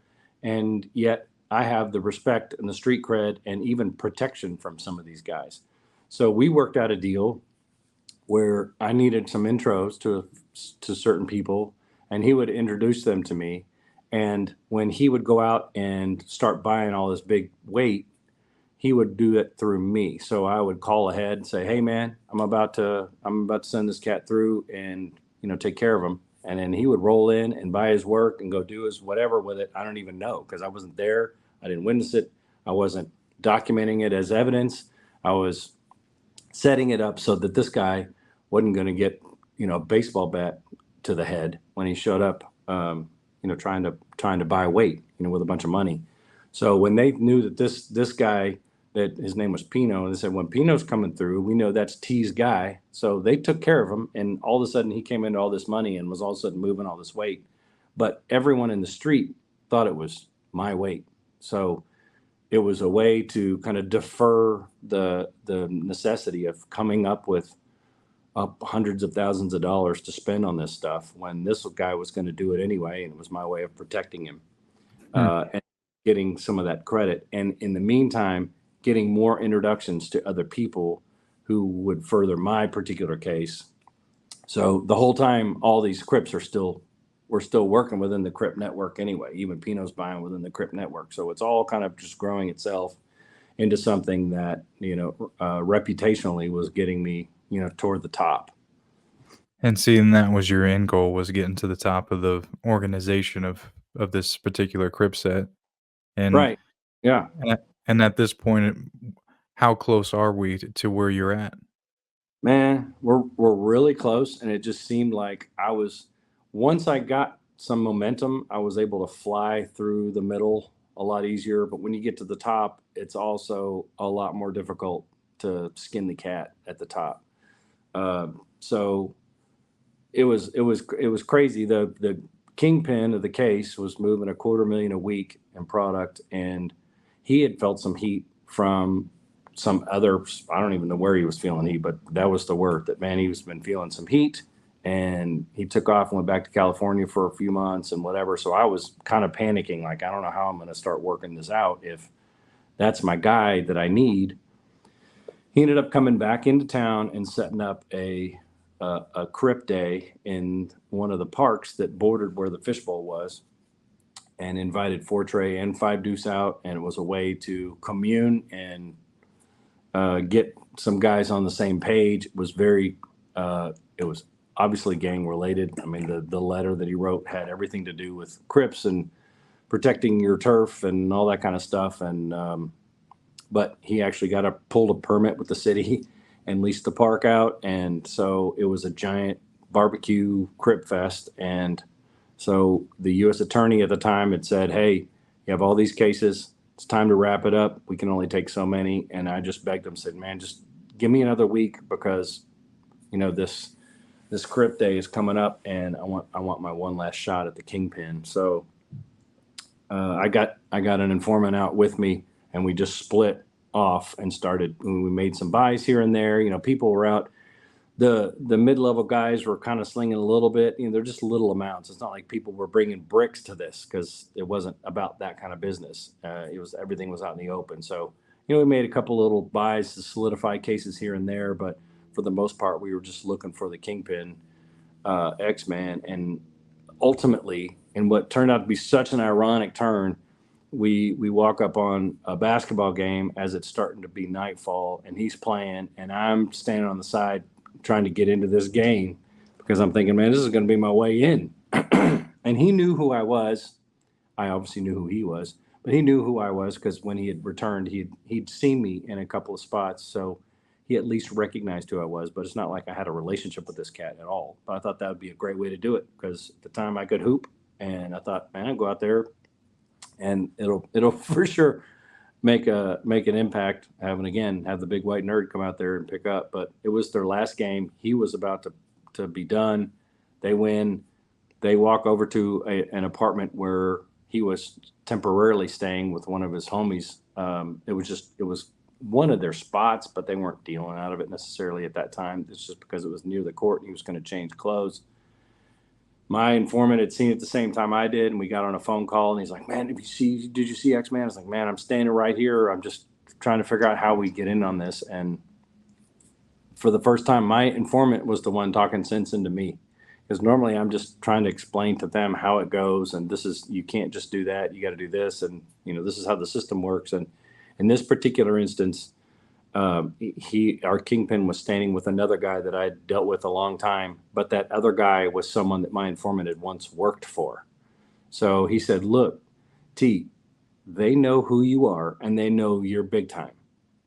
And yet I have the respect and the street cred and even protection from some of these guys. So we worked out a deal where I needed some intros to certain people, and he would introduce them to me. And when he would go out and start buying all this big weight, he would do it through me. So I would call ahead and say, "Hey man, I'm about to send this cat through, and take care of him." And then he would roll in and buy his work and go do his whatever with it. I don't even know because I wasn't there. I didn't witness it. I wasn't documenting it as evidence. I was setting it up so that this guy wasn't going to get a baseball bat to the head when he showed up, trying to buy weight, with a bunch of money. So when they knew that this guy, that his name was Pino, they said, when Pino's coming through, we know that's T's guy. So they took care of him, and all of a sudden he came into all this money and was all of a sudden moving all this weight. But everyone in the street thought it was my weight. So it was a way to kind of defer the necessity of coming up with hundreds of thousands of dollars to spend on this stuff when this guy was going to do it anyway, and it was my way of protecting him and getting some of that credit. And in the meantime, getting more introductions to other people who would further my particular case. So the whole time, all these Crips we're still working within the Crip network anyway. Even Pino's buying within the Crip network. So it's all kind of just growing itself into something that, reputationally was getting me, toward the top. And seeing that was your end goal, was getting to the top of the organization of this particular Crip set. And Right. Yeah. and at this point, how close are we to where you're at? Man, we're really close, and it just seemed like once I got some momentum, I was able to fly through the middle a lot easier. But when you get to the top, it's also a lot more difficult to skin the cat at the top. So it was crazy. The kingpin of the case was moving $250,000 a week in product, and he had felt some heat from some other, I don't even know where he was feeling heat, but that was the word, that man, he's been feeling some heat, and he took off and went back to California for a few months and whatever. So I was kind of panicking, like, I don't know how I'm going to start working this out if that's my guy that I need. He ended up coming back into town and setting up a Crip day in one of the parks that bordered where the fishbowl was, and invited Fortray and Five Deuce out. And it was a way to commune and get some guys on the same page. It was it was obviously gang related. I mean, the letter that he wrote had everything to do with Crips and protecting your turf and all that kind of stuff. And but he actually pulled a permit with the city and leased the park out. And so it was a giant barbecue Crip fest. And so the U.S. attorney at the time had said, "Hey, you have all these cases. It's time to wrap it up. We can only take so many." And I just begged him, said, "Man, just give me another week because, this Crip day is coming up, and I want my one last shot at the kingpin." So I got an informant out with me, and we just split off and we made some buys here and there. People were out. The mid-level guys were kind of slinging a little bit. They're just little amounts. It's not like people were bringing bricks to this, because it wasn't about that kind of business. Everything was out in the open. So, we made a couple little buys to solidify cases here and there, but for the most part, we were just looking for the kingpin, X-Man. And ultimately, in what turned out to be such an ironic turn, we walk up on a basketball game as it's starting to be nightfall, and he's playing, and I'm standing on the side trying to get into this game because I'm thinking, man, this is going to be my way in. And he knew who I was. I obviously knew who he was, but he knew who I was because when he had returned, he'd seen me in a couple of spots, so he at least recognized who I was. But it's not like I had a relationship with this cat at all. But I thought that would be a great way to do it because at the time I could hoop, and I thought, man, I'll go out there and it'll for sure make an impact having again have the big white nerd come out there and pick up. But it was their last game. He was about to be done. They win. They walk over to an apartment where he was temporarily staying with one of his homies. It was one of their spots, but they weren't dealing out of it necessarily at that time. It's just because it was near the court and he was going to change clothes. My informant had seen it the same time I did, and we got on a phone call, and he's like, man, did you see X-Man? I was like, man, I'm standing right here. I'm just trying to figure out how we get in on this. And for the first time, my informant was the one talking sense into me. Because normally I'm just trying to explain to them how it goes, and you can't just do that. You got to do this, and this is how the system works. And in this particular instance, our kingpin was standing with another guy that I dealt with a long time, but that other guy was someone that my informant had once worked for. So he said, look, T, they know who you are and they know you're big time.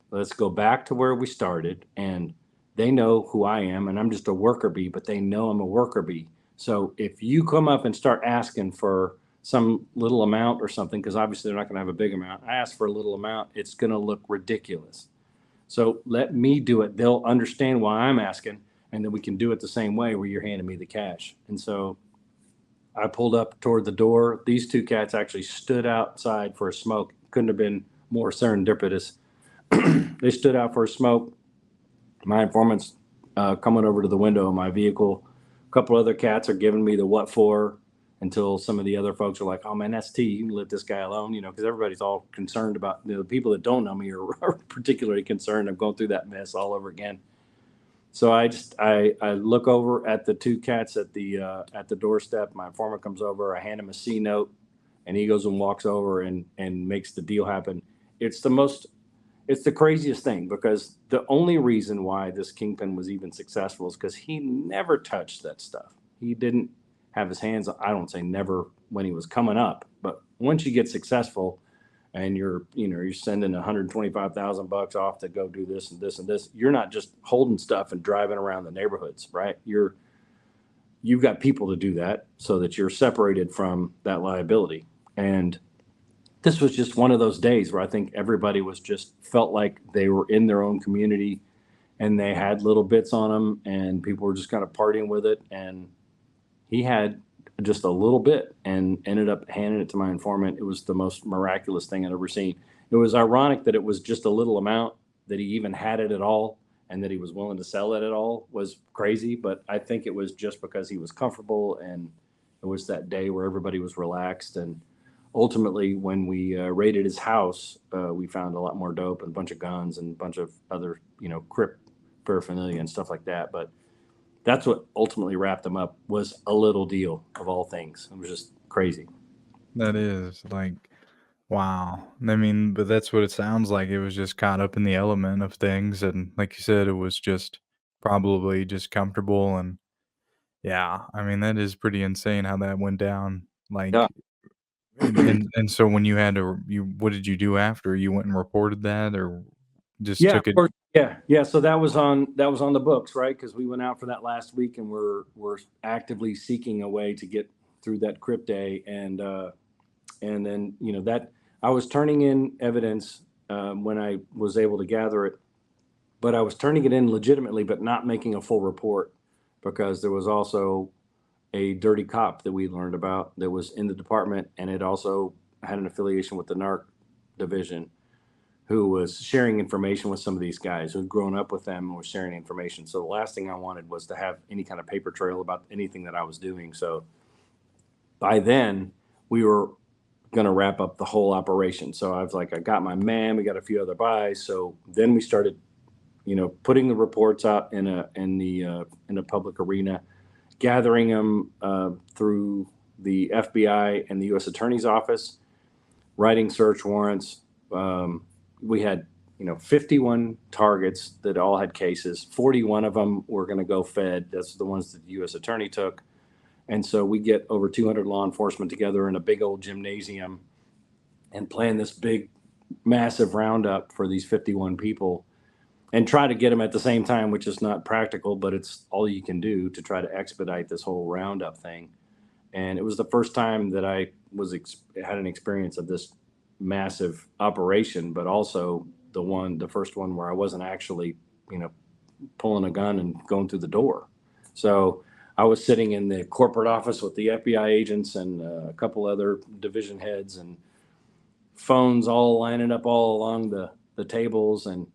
Let's go back to where we started, and they know who I am, and I'm just a worker bee, but they know I'm a worker bee. So if you come up and start asking for some little amount or something, because obviously they're not going to have a big amount, I ask for a little amount, it's going to look ridiculous. So let me do it. They'll understand why I'm asking, and then we can do it the same way where you're handing me the cash. And so I pulled up toward the door. These two cats actually stood outside for a smoke. Couldn't have been more serendipitous. They stood out for a smoke. My informant's coming over to the window of my vehicle. A couple other cats are giving me the what for until some of the other folks are like, oh, man, that's T. You can let this guy alone, because everybody's all concerned about, the people that don't know me are particularly concerned. I'm going through that mess all over again. So I look over at the two cats at the doorstep. My informant comes over. I hand him a C note, and he goes and walks over and makes the deal happen. It's the craziest thing, because the only reason why this kingpin was even successful is because he never touched that stuff. He didn't have his hands, I don't say never when he was coming up, but once you get successful and you're sending $125,000 off to go do this and this and this, you're not just holding stuff and driving around the neighborhoods, right? You've got people to do that so that you're separated from that liability. And this was just one of those days where I think everybody was just felt like they were in their own community and they had little bits on them and people were just kind of partying with it. And he had just a little bit and ended up handing it to my informant. It was the most miraculous thing I'd ever seen. It was ironic that it was just a little amount, that he even had it at all, and that he was willing to sell it at all was crazy. But I think it was just because he was comfortable, and it was that day where everybody was relaxed. And ultimately, when we raided his house, we found a lot more dope and a bunch of guns and a bunch of other, Crip paraphernalia and stuff like that. But that's what ultimately wrapped him up, was a little deal of all things. It was just crazy. That is like, wow. I mean, but that's what it sounds like. It was just caught up in the element of things. And like you said, it was just probably just comfortable. And yeah, I mean, that is pretty insane how that went down. Yeah. Like, and so when you had to, what did you do after? You went and reported that, or just Yeah, of took it? course. Yeah. So that was on the books, right? Because we went out for that last week, and we're actively seeking a way to get through that Crip day, and then that I was turning in evidence when I was able to gather it, but I was turning it in legitimately, but not making a full report, because there was also a dirty cop that we learned about that was in the department, and it also had an affiliation with the narc division, who was sharing information with some of these guys who had grown up with them and were sharing information. So the last thing I wanted was to have any kind of paper trail about anything that I was doing. So by then we were going to wrap up the whole operation. So I was like, I got my man, we got a few other buys. So then we started, putting the reports out in a public arena, gathering them through the FBI and the U.S. Attorney's Office, writing search warrants. We had 51 targets that all had cases. 41 of them were going to go fed. That's the ones that the U.S. Attorney took. And so we get over 200 law enforcement together in a big old gymnasium and plan this big, massive roundup for these 51 people and try to get them at the same time, which is not practical, but it's all you can do to try to expedite this whole roundup thing. And it was the first time that I had an experience of this massive operation, but also the first one where I wasn't actually, you know, pulling a gun and going through the door. So I was sitting in the corporate office with the FBI agents and a couple other division heads, and phones all lining up all along the tables, and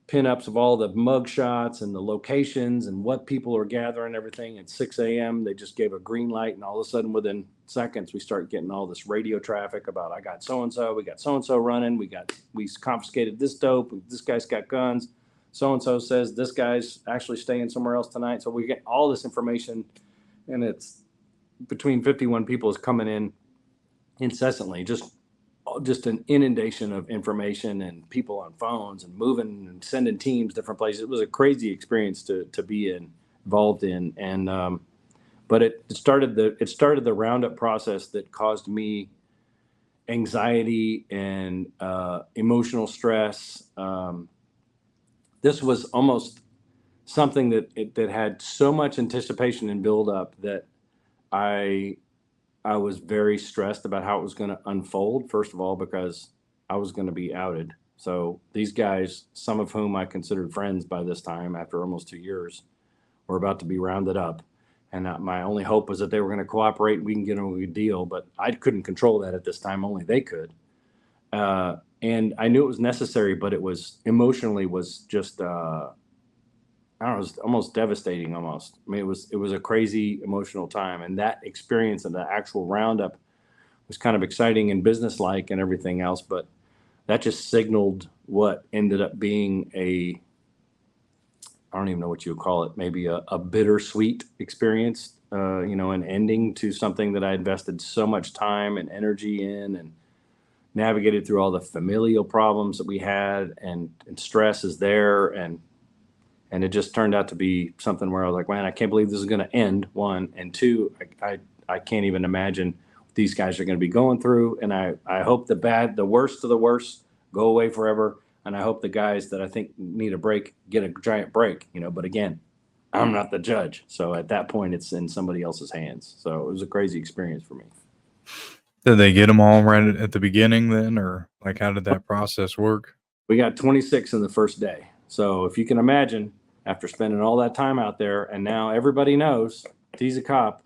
pinups of all the mug shots and the locations and what people are gathering, everything. At 6 a.m., they just gave a green light, and all of a sudden, within seconds, we start getting all this radio traffic about, I got so and so, we got so and so running, we confiscated this dope, this guy's got guns, so and so says this guy's actually staying somewhere else tonight. So we get all this information, and it's between 51 people is coming in incessantly, just an inundation of information and people on phones and moving and sending teams different places. It was a crazy experience to be involved in. And but it started the roundup process that caused me anxiety and emotional stress. This was almost something that had so much anticipation and build up that I was very stressed about how it was going to unfold, first of all, because I was going to be outed. So these guys, some of whom I considered friends by this time, after almost 2 years, were about to be rounded up. And my only hope was that they were going to cooperate and we can get them a good deal. But I couldn't control that at this time. Only they could. And I knew it was necessary, but it was emotionally was just, I don't know, it was almost devastating almost. I mean, it was a crazy emotional time. And that experience of the actual roundup was kind of exciting and businesslike and everything else. But that just signaled what ended up being I don't even know what you would call it, maybe a bittersweet experience, an ending to something that I invested so much time and energy in, and navigated through all the familial problems that we had, and stress is there. And it just turned out to be something where I was like, man, I can't believe this is going to end, one. And two, I can't even imagine what these guys are going to be going through. And I hope the worst of the worst go away forever. And I hope the guys that I think need a break get a giant break, but again, I'm not the judge. So at that point, it's in somebody else's hands. So it was a crazy experience for me. Did they get them all right at the beginning then, or like how did that process work? We got 26 in the first day. So if you can imagine, after spending all that time out there, and now everybody knows he's a cop,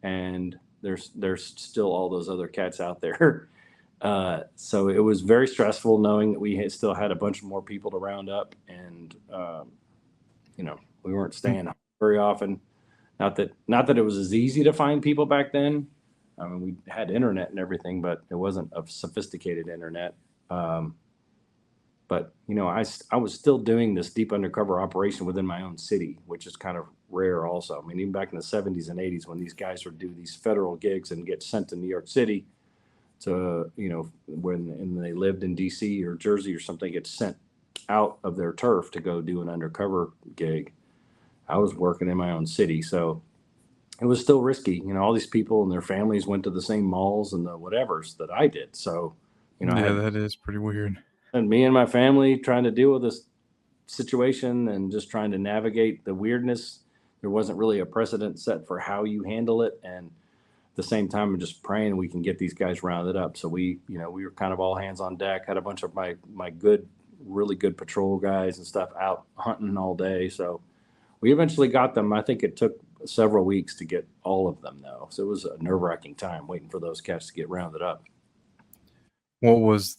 and there's still all those other cats out there. So it was very stressful knowing that we still had a bunch of more people to round up, and we weren't staying very often. Not that it was as easy to find people back then. I mean, we had internet and everything, but it wasn't a sophisticated internet. But I was still doing this deep undercover operation within my own city, which is kind of rare also. I mean, even back in the 70s and 80s, when these guys would do these federal gigs and get sent to New York City to, when they lived in DC or Jersey or something, get sent out of their turf to go do an undercover gig. I was working in my own city. So it was still risky. All these people and their families went to the same malls and the whatevers that I did. So, That is pretty weird. And me and my family trying to deal with this situation and just trying to navigate the weirdness. There wasn't really a precedent set for how you handle it. And at the same time, I'm just praying we can get these guys rounded up. So we were kind of all hands on deck, had a bunch of my really good patrol guys and stuff out hunting all day. So we eventually got them. I think it took several weeks to get all of them though. So it was a nerve-wracking time waiting for those cats to get rounded up. What was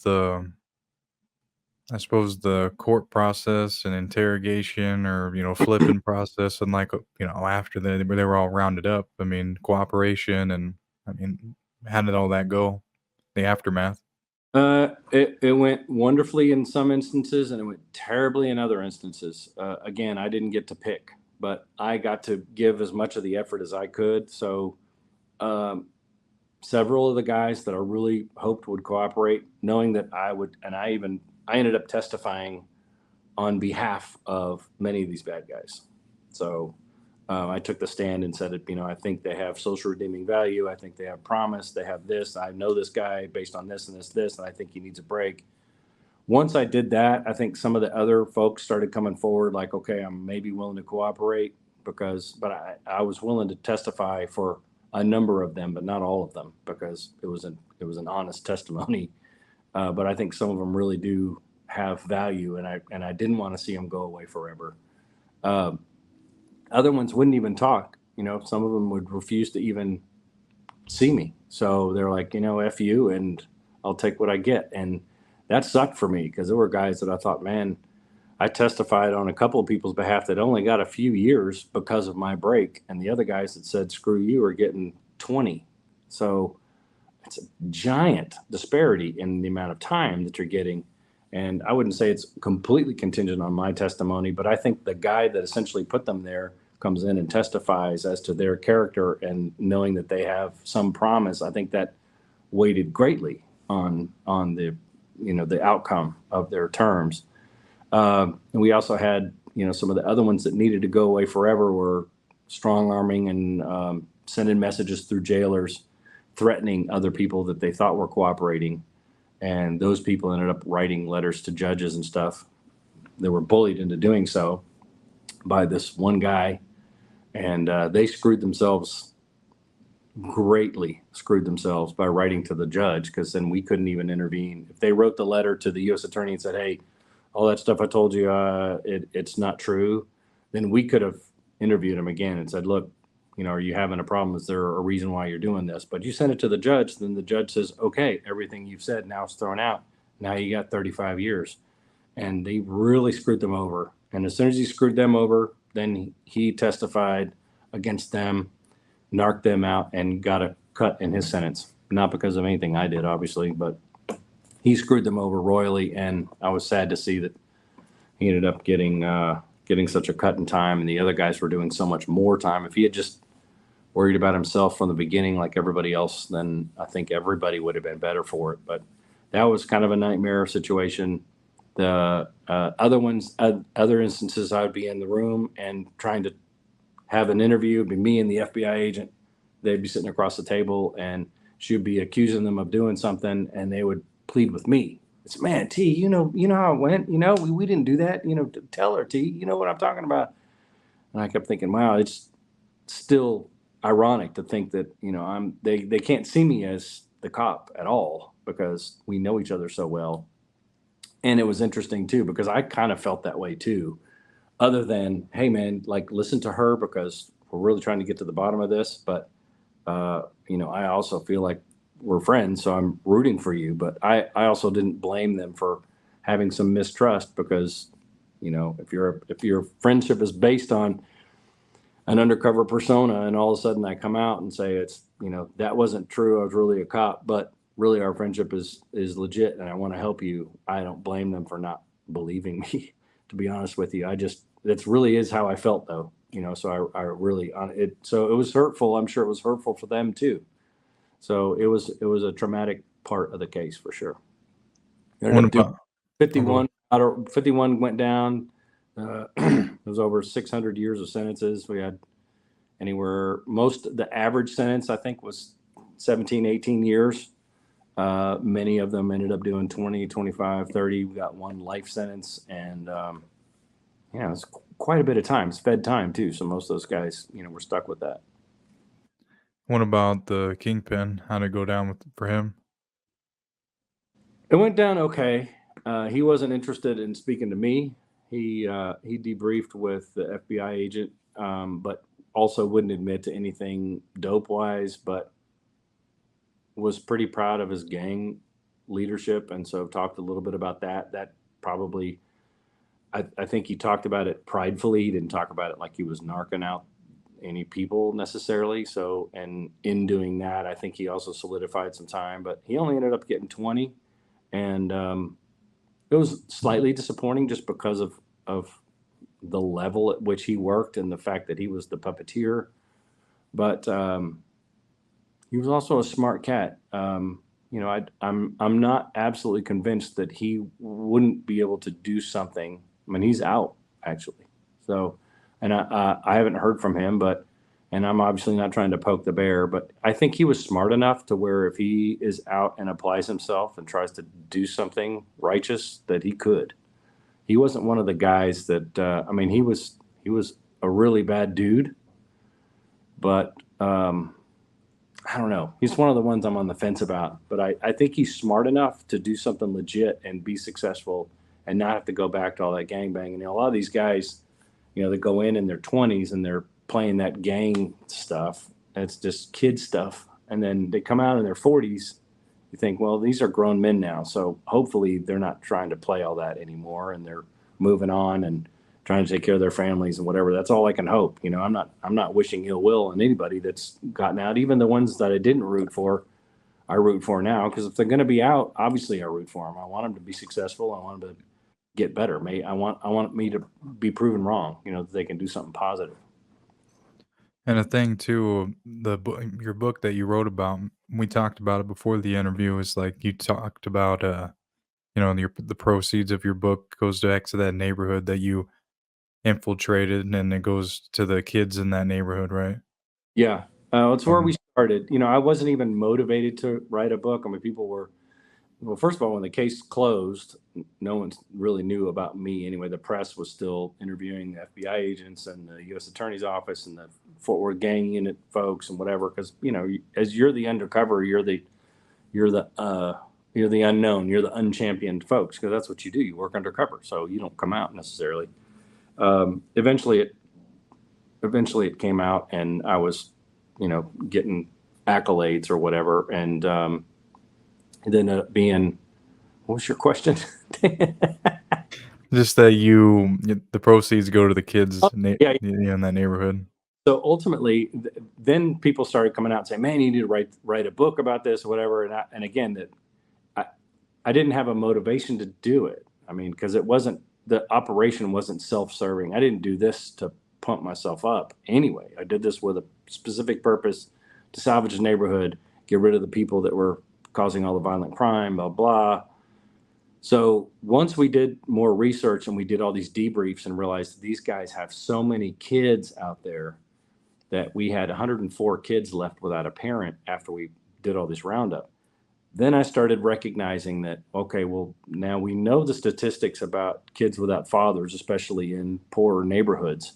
I suppose the court process and interrogation or, flipping process, and after they were all rounded up, I mean, cooperation and, I mean, how did all that go? The aftermath? It went wonderfully in some instances and it went terribly in other instances. Again, I didn't get to pick, but I got to give as much of the effort as I could. So, several of the guys that I really hoped would cooperate, knowing that I would, and I ended up testifying on behalf of many of these bad guys. So I took the stand and said, I think they have social redeeming value. I think they have promise. They have this. I know this guy based on this and this, and I think he needs a break. Once I did that, I think some of the other folks started coming forward like, okay, I'm maybe willing to cooperate but I was willing to testify for a number of them, but not all of them, because it was an honest testimony. But I think some of them really do have value, and I didn't want to see them go away forever. Other ones wouldn't even talk. Some of them would refuse to even see me. So they're like, F you, and I'll take what I get. And that sucked for me, because there were guys that I thought, man, I testified on a couple of people's behalf that only got a few years because of my break. And the other guys that said, screw you, are getting 20. So it's a giant disparity in the amount of time that you're getting. And I wouldn't say it's completely contingent on my testimony, but I think the guy that essentially put them there comes in and testifies as to their character, and knowing that they have some promise, I think that weighted greatly on the outcome of their terms. And we also had, some of the other ones that needed to go away forever were strong arming and sending messages through jailers, threatening other people that they thought were cooperating. And those people ended up writing letters to judges and stuff. They were bullied into doing so by this one guy. And they greatly screwed themselves by writing to the judge, because then we couldn't even intervene. If they wrote the letter to the U.S. attorney and said, hey, all that stuff I told you, it's not true, then we could have interviewed him again and said, look, are you having a problem? Is there a reason why you're doing this? But you send it to the judge, then the judge says, okay, everything you've said now is thrown out. Now you got 35 years. And they really screwed them over. And as soon as he screwed them over, then he testified against them, narked them out, and got a cut in his sentence. Not because of anything I did, obviously, but he screwed them over royally. And I was sad to see that he ended up getting such a cut in time, and the other guys were doing so much more time. If he had just worried about himself from the beginning like everybody else, then I think everybody would have been better for it. But that was kind of a nightmare situation. The other instances, I would be in the room and trying to have an interview. It'd be me and the FBI agent. They'd be sitting across the table, and she would be accusing them of doing something, and they would plead with me. It's, man, T, you know how it went. We didn't do that. Tell her, T. You know what I'm talking about. And I kept thinking, wow, it's still ironic to think that they can't see me as the cop at all, because we know each other so well. And it was interesting too, because I kind of felt that way too, other than, hey man, like, listen to her, because we're really trying to get to the bottom of this. But I also feel like we're friends, so I'm rooting for you. But I also didn't blame them for having some mistrust, because if your friendship is based on an undercover persona, and all of a sudden I come out and say that wasn't true, I was really a cop, but really our friendship is legit and I want to help you, I don't blame them for not believing me, to be honest with you. That's really is how I felt though, so I really on it. So it was hurtful. I'm sure it was hurtful for them too. So it was a traumatic part of the case for sure. What about 51 out of 51 went down. It was over 600 years of sentences. We had the average sentence I think was 17, 18 years. Many of them ended up doing 20, 25, 30. We got one life sentence, and it's quite a bit of time. It's fed time too. So most of those guys, were stuck with that. What about the Kingpin? How'd it go down for him? It went down okay. He wasn't interested in speaking to me. He debriefed with the FBI agent, but also wouldn't admit to anything dope-wise, but was pretty proud of his gang leadership, and so talked a little bit about that. That probably, I think he talked about it pridefully. He didn't talk about it like he was narking out any people necessarily. So, and in doing that, I think he also solidified some time, but he only ended up getting 20. And it was slightly disappointing just because of the level at which he worked and the fact that he was the puppeteer. But he was also a smart cat. I'm not absolutely convinced that he wouldn't be able to do something. I mean, he's out actually. So And I haven't heard from him, and I'm obviously not trying to poke the bear, but I think he was smart enough to where if he is out and applies himself and tries to do something righteous, that he could. He wasn't one of the guys that, I mean, he was a really bad dude, but I don't know. He's one of the ones I'm on the fence about, but I think he's smart enough to do something legit and be successful and not have to go back to all that gangbanging. A lot of these guys, they go in their 20s and they're playing that gang stuff. It's just kid stuff. And then they come out in their 40s. You think, well, these are grown men now. So hopefully they're not trying to play all that anymore and they're moving on and trying to take care of their families and whatever. That's all I can hope. I'm not wishing ill will on anybody that's gotten out. Even the ones that I didn't root for, I root for now, because if they're going to be out, obviously I root for them. I want them to be successful. I want them to get better. I want me to be proven wrong, that they can do something positive. And a thing too, your book that you wrote about, we talked about it before the interview, is like you talked about, the proceeds of your book goes back to that neighborhood that you infiltrated, and it goes to the kids in that neighborhood, right? Yeah. It's where we Um, started. I wasn't even motivated to write a book. I mean, people were, well, first of all, when the case closed, no one really knew about me anyway. The press was still interviewing the FBI agents and the U.S. Attorney's Office and the Fort Worth gang unit folks and whatever. Because as you're the undercover, you're the you're the unknown, you're the unchampioned folks, because that's what you do. You work undercover, so you don't come out necessarily. Eventually, it came out, and I was, getting accolades or whatever, and it ended up being. What was your question? just that the proceeds go to the kids Yeah. in that neighborhood. So ultimately, then people started coming out and saying, "Man, you need to write a book about this or whatever." And again, that I I didn't have a motivation to do it. I mean, because the operation wasn't self-serving. I didn't do this to pump myself up anyway. I did this with a specific purpose, to salvage the neighborhood, get rid of the people that were causing all the violent crime, blah blah. So once we did more research and we did all these debriefs and realized these guys have so many kids out there, that we had 104 kids left without a parent after we did all this roundup. Then I started recognizing that, okay, well, now we know the statistics about kids without fathers, especially in poorer neighborhoods.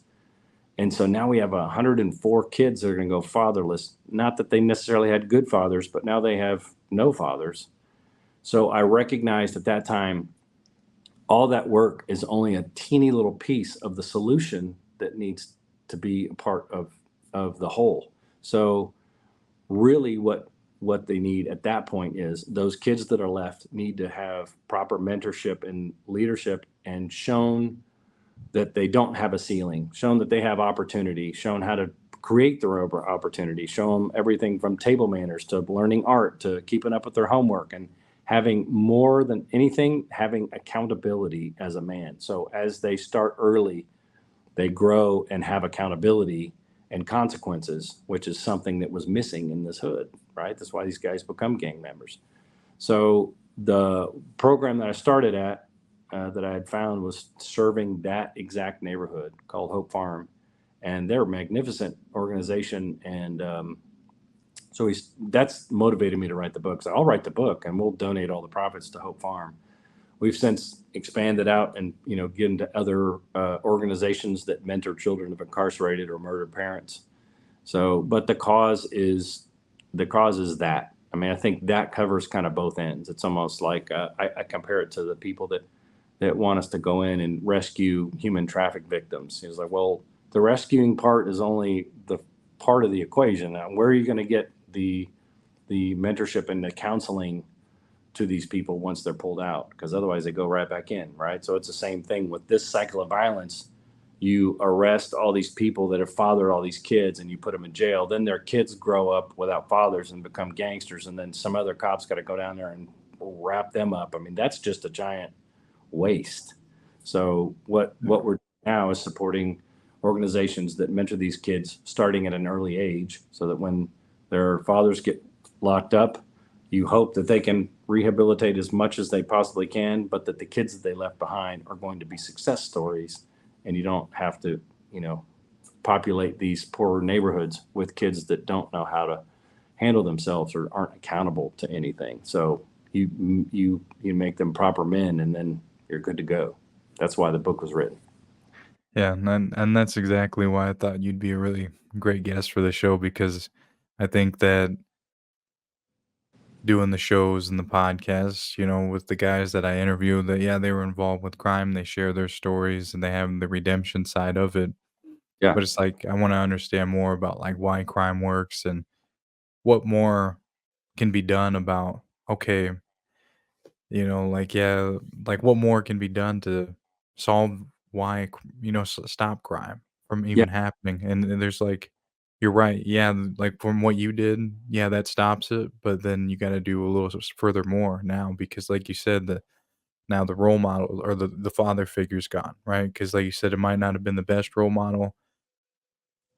And so now we have 104 kids that are going to go fatherless. Not that they necessarily had good fathers, but now they have no fathers. So I recognized at that time, all that work is only a teeny little piece of the solution that needs to be a part of the whole. So really what they need at that point is those kids that are left need to have proper mentorship and leadership, and shown that they don't have a ceiling, shown that they have opportunity, shown how to create their own opportunity, show them everything from table manners to learning art to keeping up with their homework, and having, more than anything, having accountability as a man. So as they start early, they grow and have accountability and consequences, which is something that was missing in this hood, right? That's why these guys become gang members. So the program that I started at, that I had found, was serving that exact neighborhood, called Hope Farm, and they're a magnificent organization. And so that's motivated me to write the book. So I'll write the book, and we'll donate all the profits to Hope Farm. We've since expanded out and get into other organizations that mentor children of incarcerated or murdered parents. So, but the cause is that. I mean, I think that covers kind of both ends. It's almost like I compare it to the people that want us to go in and rescue human traffic victims. It's like, well, the rescuing part is only the part of the equation. Now, where are you going to get the mentorship and the counseling to these people once they're pulled out? Because otherwise they go right back in, right? So it's the same thing with this cycle of violence. You arrest all these people that have fathered all these kids and you put them in jail. Then their kids grow up without fathers and become gangsters. And then some other cops got to go down there and wrap them up. I mean, that's just a giant waste. So what we're doing now is supporting organizations that mentor these kids starting at an early age, so that when their fathers get locked up, you hope that they can rehabilitate as much as they possibly can, but that the kids that they left behind are going to be success stories, and you don't have to, populate these poorer neighborhoods with kids that don't know how to handle themselves or aren't accountable to anything. So you make them proper men, and then you're good to go. That's why the book was written. Yeah, and that's exactly why I thought you'd be a really great guest for the show because I think that doing the shows and the podcasts, with the guys that I interview that yeah, they were involved with crime, they share their stories and they have the redemption side of it. Yeah, But it's like I want to understand more about like why crime works and what more can be done about okay, like yeah, like what more can be done to solve why stop crime from yeah, even happening. And there's like you're right. Yeah, like from what you did, yeah, that stops it, but then you got to do a little further more now because like you said that now the role model or the father figure's gone, right? Because like you said, it might not have been the best role model,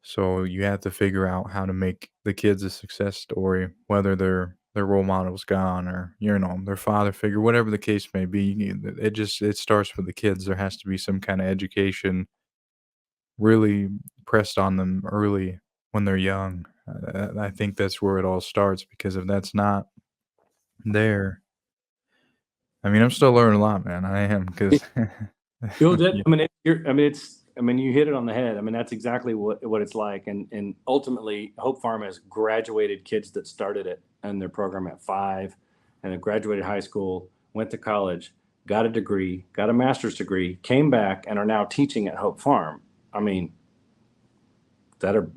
so you have to figure out how to make the kids a success story, whether their role model's gone or their father figure, whatever the case may be. It starts with the kids. There has to be some kind of education really pressed on them early when they're young. I think that's where it all starts because if that's not there, I mean, I'm still learning a lot, man. I am because You'll get, I mean, I mean, you hit it on the head. I mean, that's exactly what it's like. And ultimately, Hope Farm has graduated kids that started it in their program at 5 and have graduated high school, went to college, got a degree, got a master's degree, came back, and are now teaching at Hope Farm. I mean,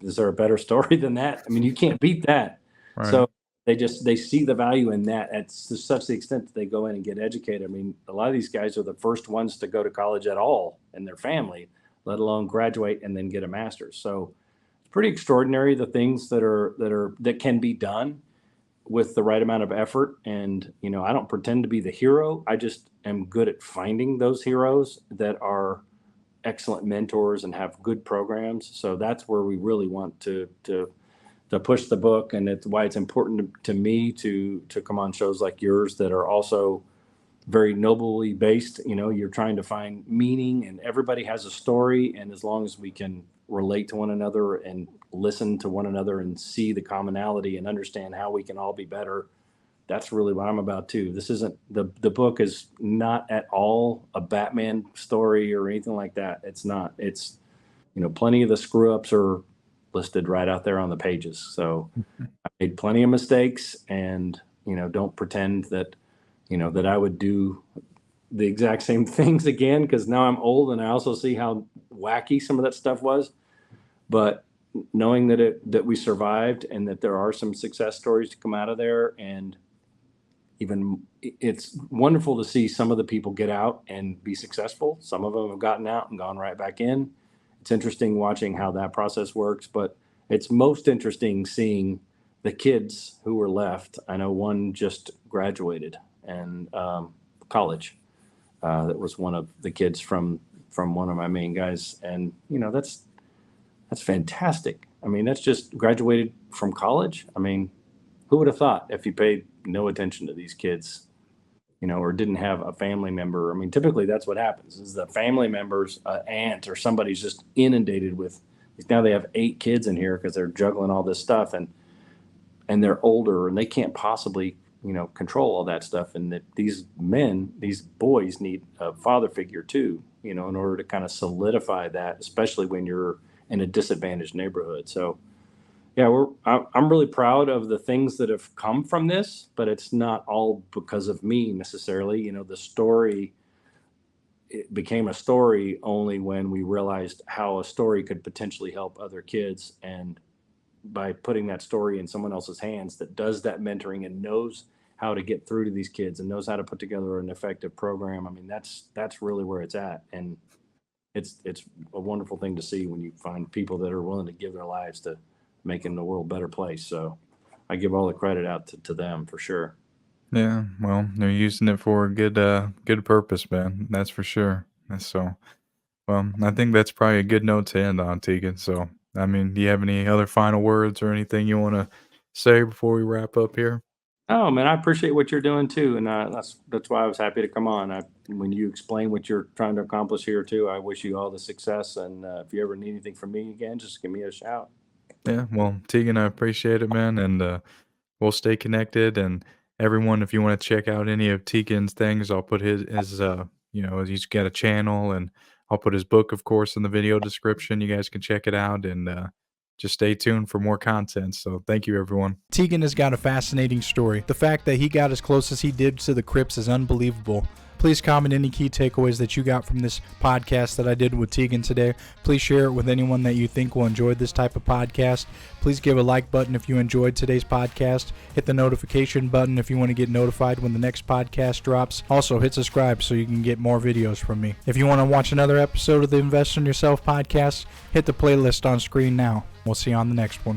is there a better story than that? I mean, you can't beat that. right, So they see the value in that at such the extent that they go in and get educated. I mean, a lot of these guys are the first ones to go to college at all in their family, let alone graduate and then get a master's. So it's pretty extraordinary the things that can be done with the right amount of effort. And I don't pretend to be the hero. I just am good at finding those heroes that are excellent mentors and have good programs. So that's where we really want to push the book, and it's why it's important to me to come on shows like yours that are also very nobly based. You're trying to find meaning, and everybody has a story, and as long as we can relate to one another and listen to one another and see the commonality and understand how we can all be better, that's really what I'm about too. This isn't the book is not at all a Batman story or anything like that. It's not. It's plenty of the screw ups are listed right out there on the pages. So I made plenty of mistakes, and don't pretend that I would do the exact same things again because now I'm old and I also see how wacky some of that stuff was. But knowing that we survived and that there are some success stories to come out of there, and even it's wonderful to see some of the people get out and be successful. Some of them have gotten out and gone right back in. It's interesting watching how that process works, but it's most interesting seeing the kids who were left. I know one just graduated and college. That was one of the kids from one of my main guys, and that's fantastic. I mean, that's just graduated from college. I mean, who would have thought if you paid no attention to these kids, or didn't have a family member? I mean, typically that's what happens is the family members, aunt or somebody's just inundated with. Now they have 8 kids in here because they're juggling all this stuff, and they're older and they can't possibly control all that stuff. And that these boys need a father figure too, in order to kind of solidify that, especially when you're in a disadvantaged neighborhood. So yeah, I'm really proud of the things that have come from this, but it's not all because of me necessarily. The story, it became a story only when we realized how a story could potentially help other kids. And by putting that story in someone else's hands that does that mentoring and knows how to get through to these kids and knows how to put together an effective program, I mean, that's really where it's at. And it's a wonderful thing to see when you find people that are willing to give their lives to making the world a better place. So I give all the credit out to them for sure. yeah. Well, they're using it for a good purpose, man. That's for sure. And so, well, I think that's probably a good note to end on, Tegan. So, I mean, do you have any other final words or anything you want to say before we wrap up here? Oh man, I appreciate what you're doing too, and that's why I was happy to come on. When you explain what you're trying to accomplish here too, I wish you all the success. And if you ever need anything from me again, just give me a shout. Yeah, well, Tegan, I appreciate it, man, and we'll stay connected. And everyone, if you want to check out any of Tegan's things, I'll put he's got a channel, and I'll put his book, of course, in the video description. You guys can check it out, and just stay tuned for more content. So thank you, everyone. Tegan has got a fascinating story. The fact that he got as close as he did to the Crips is unbelievable. Please comment any key takeaways that you got from this podcast that I did with Tegan today. Please share it with anyone that you think will enjoy this type of podcast. Please give a like button if you enjoyed today's podcast. Hit the notification button if you want to get notified when the next podcast drops. Also, hit subscribe so you can get more videos from me. If you want to watch another episode of the Invest in Yourself podcast, hit the playlist on screen now. We'll see you on the next one.